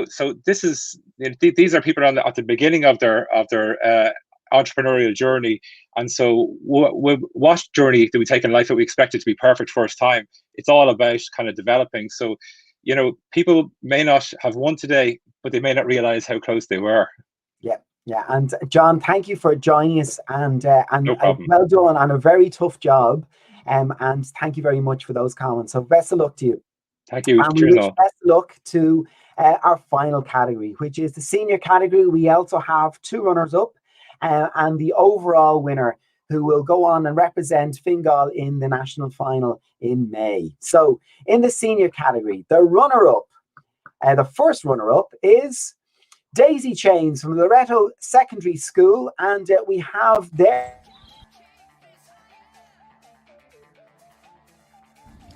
so this is, these are people at the beginning of their entrepreneurial journey. And so what journey do we take in life that we expect it to be perfect first time? It's all about kind of developing. So, people may not have won today, but they may not realize how close they were. Yeah. And John, thank you for joining us and no problem. Well done on a very tough job. And thank you very much for those comments. So best of luck to you. Thank you. And we wish best of luck to our final category, which is the senior category. We also have 2 runners up and the overall winner, who will go on and represent Fingal in the national final in May. So in the senior category, the runner-up, the first runner-up is Daisy Chains from Loretto Secondary School, and we have their...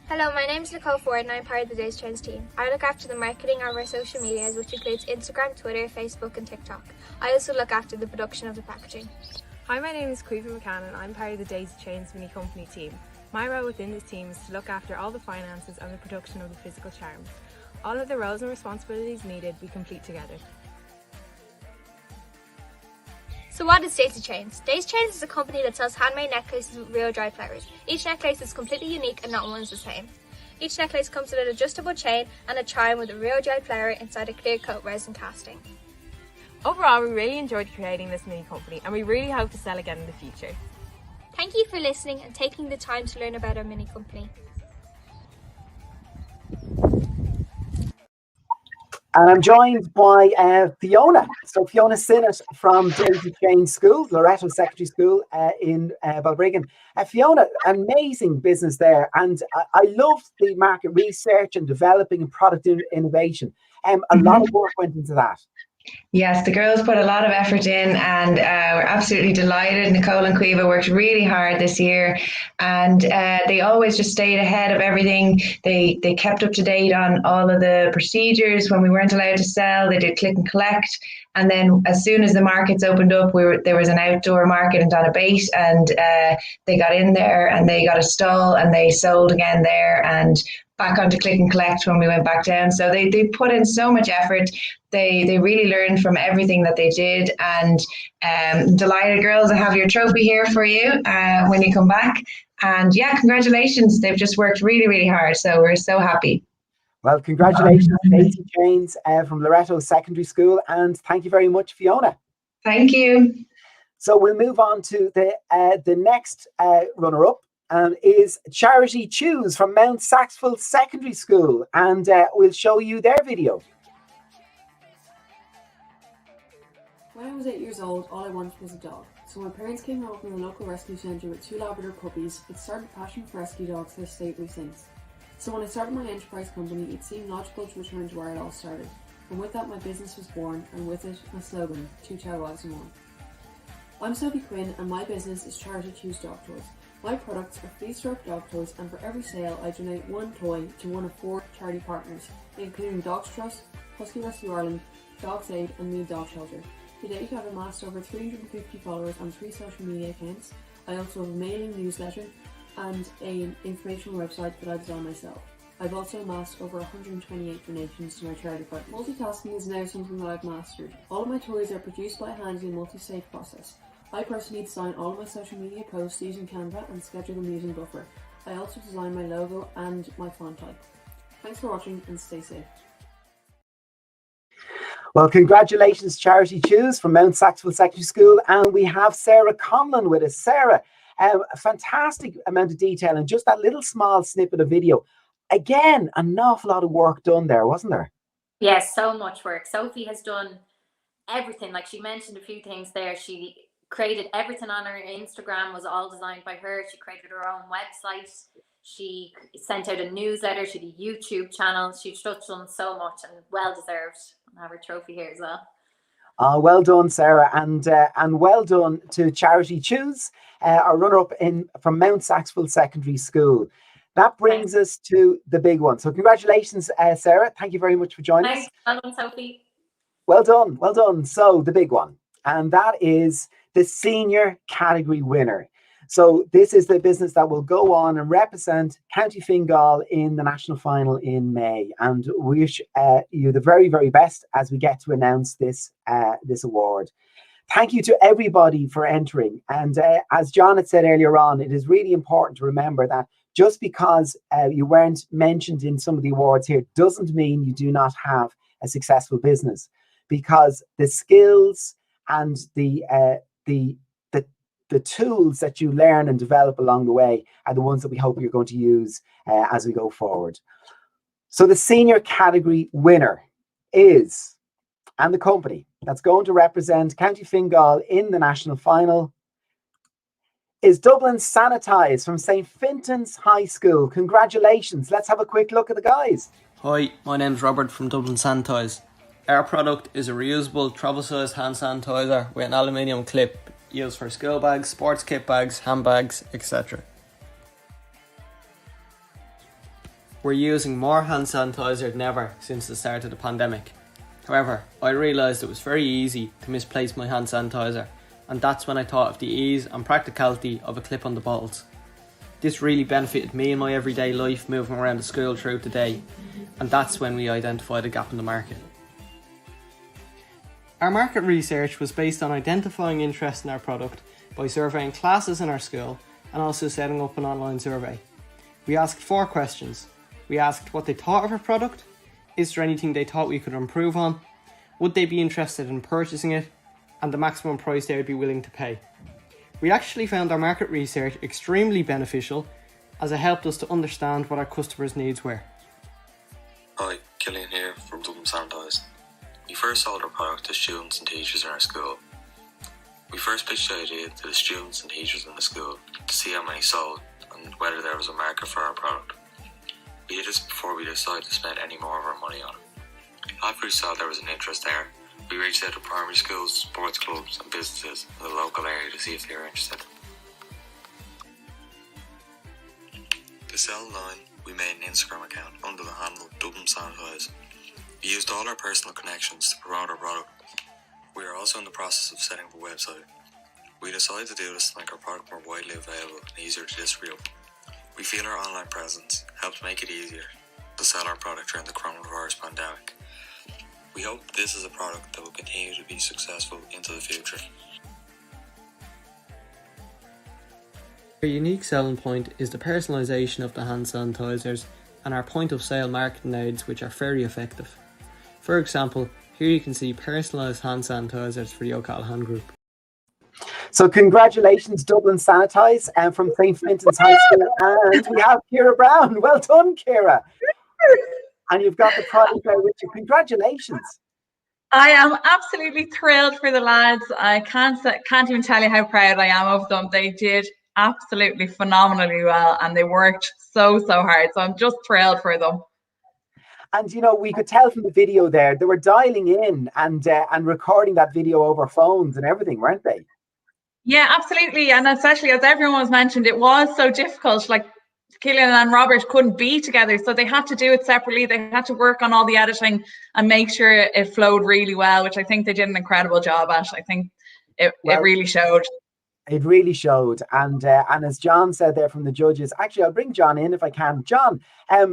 Hello, my name is Nicole Ford and I'm part of the Daisy Chains team. I look after the marketing of our social medias, which includes Instagram, Twitter, Facebook and TikTok. I also look after the production of the packaging. Hi, my name is Caoimhe McCann and I'm part of the Daisy Chains mini company team. My role within this team is to look after all the finances and the production of the physical charms. All of the roles and responsibilities needed we complete together. So what is Daisy Chains? Daisy Chains is a company that sells handmade necklaces with real dried flowers. Each necklace is completely unique and not one is the same. Each necklace comes with an adjustable chain and a charm with a real dried flower inside a clear coat resin casting. Overall, we really enjoyed creating this mini company and we really hope to sell again in the future. Thank you for listening and taking the time to learn about our mini company. And I'm joined by Fiona. So Fiona Sinnott from Daisy Chains School, Loretto Secondary School in Balbriggan. Fiona, amazing business there. And I love the market research and developing and product innovation. A lot of work went into that. Yes, the girls put a lot of effort in and we're absolutely delighted. Nicole and Caoimhe worked really hard this year and they always just stayed ahead of everything. They kept up to date on all of the procedures. When we weren't allowed to sell, they did click and collect. And then as soon as the markets opened up, there was an outdoor market in Donabate and they got in there and they got a stall and they sold again there and back onto click and collect when we went back down. So they put in so much effort. They really learned from everything that they did and delighted girls to have your trophy here for you when you come back. And yeah, congratulations. They've just worked really, really hard. So we're so happy. Well, congratulations, Daisy Chains from Loretto Secondary School. And thank you very much, Fiona. Thank you. So we'll move on to the next runner-up. Is Charity Choose from Mount Saxfield Secondary School, and we'll show you their video. When I was 8 years old, all I wanted was a dog. So my parents came home from the local rescue centre with 2 Labrador puppies. It started a passion for rescue dogs that has stayed with me since. So when I started my enterprise company, it seemed logical to return to where it all started. And with that, my business was born, and with it, my slogan, 2 dogs and more. I'm Sophie Quinn, and my business is Charity Choose Dog Toys. My products are flea-stroked dog toys, and for every sale I donate 1 toy to one of 4 charity partners, including Dogs Trust, Husky Rescue Ireland, Dogs Aid and Mead Dog Shelter. To date I've amassed over 350 followers on 3 social media accounts. I also have a mailing newsletter and an informational website that I designed myself. I've also amassed over 128 donations to my charity fund. Multitasking is now something that I've mastered. All of my toys are produced by hand in a multi-stage process. I personally design all of my social media posts using Canva and schedule them using Buffer. I also design my logo and my font type. Thanks for watching and stay safe. Well, congratulations, Charity Choose from Mount Saxfield Secondary School. And we have Sarah Conlon with us. Sarah, a fantastic amount of detail and just that little small snippet of video. Again, an awful lot of work done there, wasn't there? Yes, so much work. Sophie has done everything. Like she mentioned a few things there. She created everything on her Instagram, was all designed by her. She created her own website. She sent out a newsletter. She did a YouTube channel. She's just done so much and well deserved. I have her trophy here as well. Well done, Sarah, and well done to Charity Choose, our runner-up from Mount Saxfield Secondary School. That brings us to the big one. So congratulations, Sarah. Thank you very much for joining us. Well done, Sophie. Well done, well done. So the big one, and that is the senior category winner. So this is the business that will go on and represent County Fingal in the national final in May. And we wish you the very, very best as we get to announce this award. Thank you to everybody for entering. And as John had said earlier on, it is really important to remember that just because you weren't mentioned in some of the awards here doesn't mean you do not have a successful business, because the skills and the tools that you learn and develop along the way are the ones that we hope you're going to use as we go forward. So the senior category winner is, and the company that's going to represent County Fingal in the national final is Dublin Sanitize from St. Fintan's High School. Congratulations. Let's have a quick look at the guys. Hi, my name's Robert from Dublin Sanitize. Our product is a reusable travel-sized hand sanitizer with an aluminium clip used for school bags, sports kit bags, handbags, etc. We're using more hand sanitizer than ever since the start of the pandemic. However, I realised it was very easy to misplace my hand sanitizer, and that's when I thought of the ease and practicality of a clip on the bottles. This really benefited me in my everyday life moving around the school throughout the day, and that's when we identified a gap in the market. Our market research was based on identifying interest in our product by surveying classes in our school and also setting up an online survey. We asked 4 questions. We asked what they thought of our product, is there anything they thought we could improve on, would they be interested in purchasing it, and the maximum price they would be willing to pay. We actually found our market research extremely beneficial as it helped us to understand what our customers' needs were. Hi, Killian here from Dublin Sanitize. We first sold our product to students and teachers in our school. We first pitched the idea to the students and teachers in the school to see how many sold and whether there was a market for our product. We did this before we decided to spend any more of our money on it. After we saw there was an interest there, we reached out to primary schools, sports clubs and businesses in the local area to see if they were interested. To sell online, we made an Instagram account under the handle Dublin Sanitize. We used all our personal connections to promote our product. We are also in the process of setting up a website. We decided to do this to make our product more widely available and easier to distribute. We feel our online presence helps make it easier to sell our product during the coronavirus pandemic. We hope this is a product that will continue to be successful into the future. Our unique selling point is the personalisation of the hand sanitizers and our point of sale marketing aids, which are very effective. For example, here you can see personalised hand sanitizers for the O'Call Hand Group. So congratulations, Dublin Sanitize, and from St. Fintan's High School. And we have Ciara Brown. Well done, Ciara. And you've got the prize there with you. Congratulations. I am absolutely thrilled for the lads. I can't even tell you how proud I am of them. They did absolutely phenomenally well and they worked so hard. So I'm just thrilled for them. And you know, we could tell from the video there, they were dialing in and recording that video over phones and everything, weren't they? Yeah, absolutely. And especially as everyone was mentioned, it was so difficult. Like Killian and Robert couldn't be together, so they had to do it separately. They had to work on all the editing and make sure it flowed really well, which I think they did an incredible job at. I think it really showed. It really showed. And as John said there from the judges, actually, I'll bring John in if I can. John, a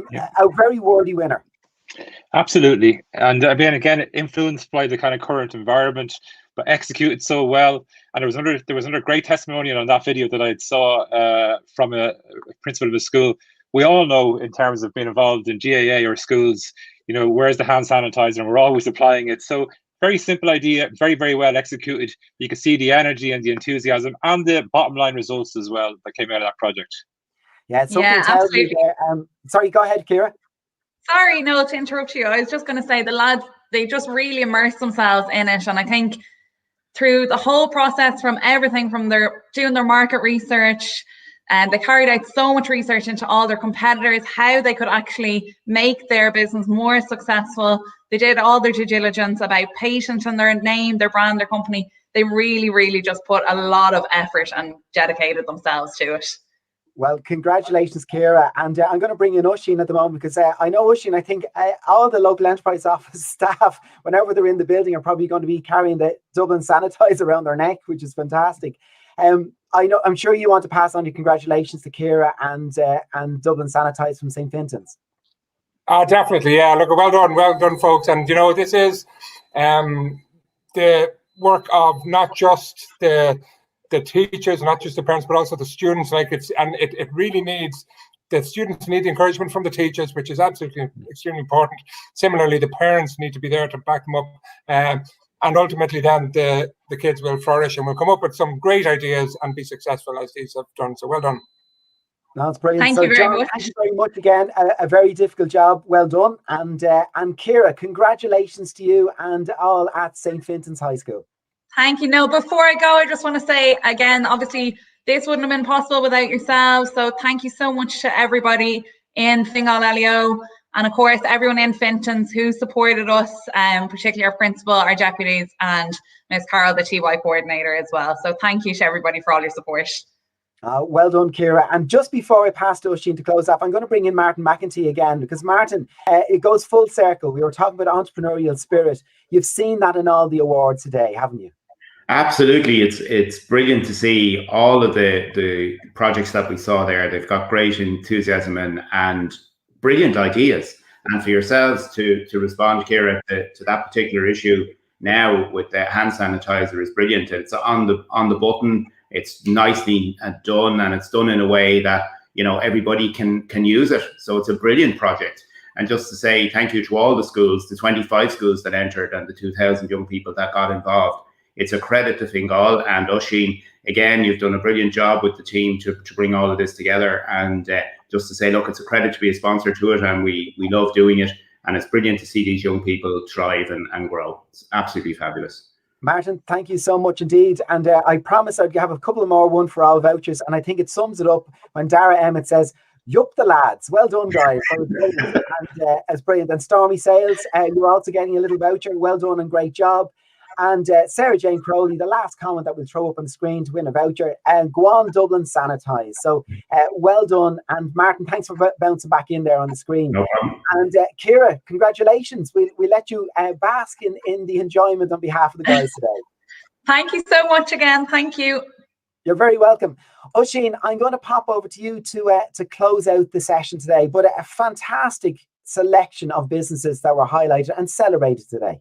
very worthy winner. Absolutely. And again, influenced by the kind of current environment, but executed so well. And there was another great testimonial on that video that I saw from a principal of a school. We all know, in terms of being involved in GAA or schools, you know, where's the hand sanitizer, and we're always applying it. So very simple idea, very well executed. You can see the energy and the enthusiasm and the bottom line results as well that came out of that project. Yeah, something tells me there. Sorry, go ahead, Ciara. Sorry, no, to interrupt you. I was just going to say the lads, they just really immersed themselves in it. And I think through the whole process, from everything from doing their market research, and they carried out so much research into all their competitors, how they could actually make their business more successful. They did all their due diligence about patenting their name, their brand, their company. They really just put a lot of effort and dedicated themselves to it. Well, congratulations, Ciara. And I'm going to bring in Oisín at the moment because I know Oisín, I think all the local enterprise office staff, whenever they're in the building, are probably going to be carrying the Dublin Sanitize around their neck, which is fantastic. I'm sure you want to pass on your congratulations to Ciara and Dublin Sanitize from St. Fintan's. Definitely, yeah. Look, well done, folks. And you know, this is the work of not just the teachers, not just the parents, but also the students. It really needs, the students need the encouragement from the teachers, which is absolutely extremely important. Similarly, the parents need to be there to back them up. And ultimately then the kids will flourish and will come up with some great ideas and be successful as these have done. So well done. No, that's brilliant. Thank you very much. Thank you very much again. A very difficult job. Well done. And Ciara, congratulations to you and all at St. Fintan's High School. Thank you. No, before I go, I just want to say again, obviously, this wouldn't have been possible without yourselves. So thank you so much to everybody in Fingal LEO, and of course everyone in Fintons who supported us, particularly our principal, our deputies, and Ms. Carol, the TY coordinator as well. So thank you to everybody for all your support. Well done, Ciara. And just before I pass to Oisín to close up, I'm going to bring in Martin McEntee again, because Martin, it goes full circle. We were talking about entrepreneurial spirit. You've seen that in all the awards today, haven't you? Absolutely. It's brilliant to see all of the projects that we saw there. They've got great enthusiasm and brilliant ideas. And for yourselves to respond, Ciara, to that particular issue now with the hand sanitizer is brilliant. It's on the button. It's nicely done, and it's done in a way that, you know, everybody can use it. So it's a brilliant project. And just to say thank you to all the schools, the 25 schools that entered and the 2,000 young people that got involved. It's a credit to Fingal and Oisín. Again, you've done a brilliant job with the team to bring all of this together. And just to say, look, it's a credit to be a sponsor to it, and we love doing it. And it's brilliant to see these young people thrive and grow. It's absolutely fabulous. Martin, thank you so much indeed. And I promise I'd have a couple more one for all vouchers. And I think it sums it up when Dara Emmett says, "Yup, the lads. Well done, guys." That was brilliant. And it's brilliant. And Stormy Sales, you're also getting a little voucher. Well done and great job. And Sarah Jane Crowley, the last comment that we'll throw up on the screen to win a voucher, go on Dublin Sanitize. So well done. And Martin, thanks for bouncing back in there on the screen. No problem. And Ciara, congratulations. We let you bask in the enjoyment on behalf of the guys today. Thank you so much again. Thank you. You're very welcome. Oisín, I'm going to pop over to you to close out the session today, but a fantastic selection of businesses that were highlighted and celebrated today.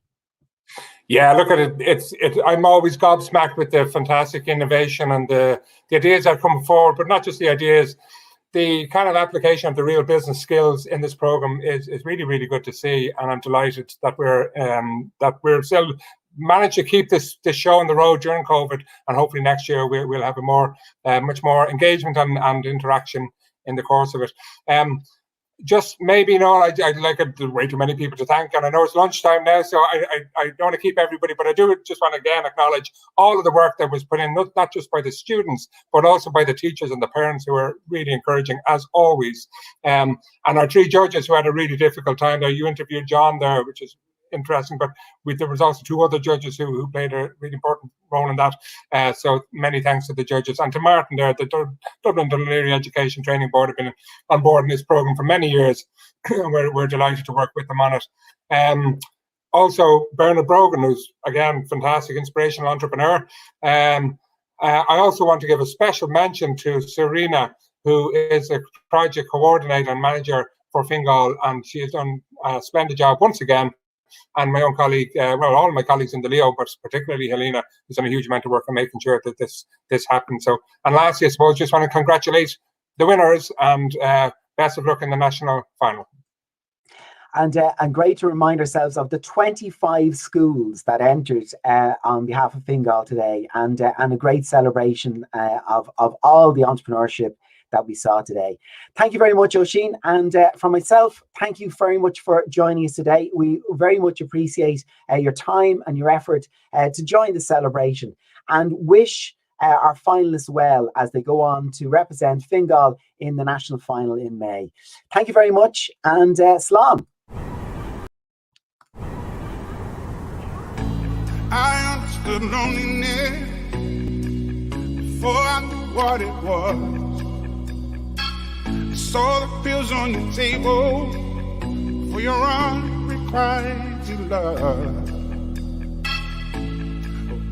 Yeah, look at it. I'm always gobsmacked with the fantastic innovation and the ideas that come forward, but not just the ideas. The kind of application of the real business skills in this program is really, really good to see, and I'm delighted that we're still managed to keep this show on the road during COVID, and hopefully next year we'll have a much more engagement and interaction in the course of it. Just maybe, I'd like way too many people to thank, and I know it's lunchtime now, so I don't want to keep everybody, but I do just want to again acknowledge all of the work that was put in, not just by the students, but also by the teachers and the parents who were really encouraging, as always. And our three judges who had a really difficult time there. You interviewed John there, which is interesting, but there was also two other judges who played a really important role in that. So many thanks to the judges, and to Martin there. The Dublin Dunleary Education Training Board have been on board in this program for many years. We're delighted to work with them on it. Also Bernard Brogan, who's again fantastic, inspirational entrepreneur. I also want to give a special mention to Serena, who is a project coordinator and manager for Fingal, and she has done a splendid job once again. And my own colleague, all of my colleagues in the Leo, but particularly Helena, has done a huge amount of work on making sure that this happens. So, and lastly, I suppose, just want to congratulate the winners and best of luck in the national final. And great to remind ourselves of the 25 schools that entered on behalf of Fingal today, and a great celebration of all the entrepreneurship that we saw today. Thank you very much, Oisín. And from myself, thank you very much for joining us today. We very much appreciate your time and your effort to join the celebration, and wish our finalists well as they go on to represent Fingal in the national final in May. Thank you very much, and Slán. I understood loneliness before I knew what it was. I saw the pills on your table for your unrequited love.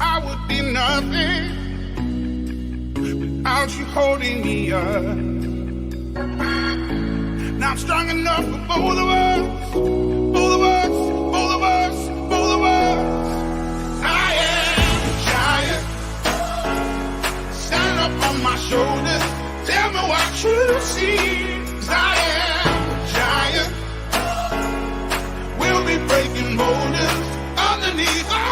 I would be nothing without you holding me up. Now I'm strong enough for both of us, both of us, both of us, both of us. I am a giant. Stand up on my shoulders. Tell me what you see. 'Cause I am a giant. We'll be breaking boulders underneath our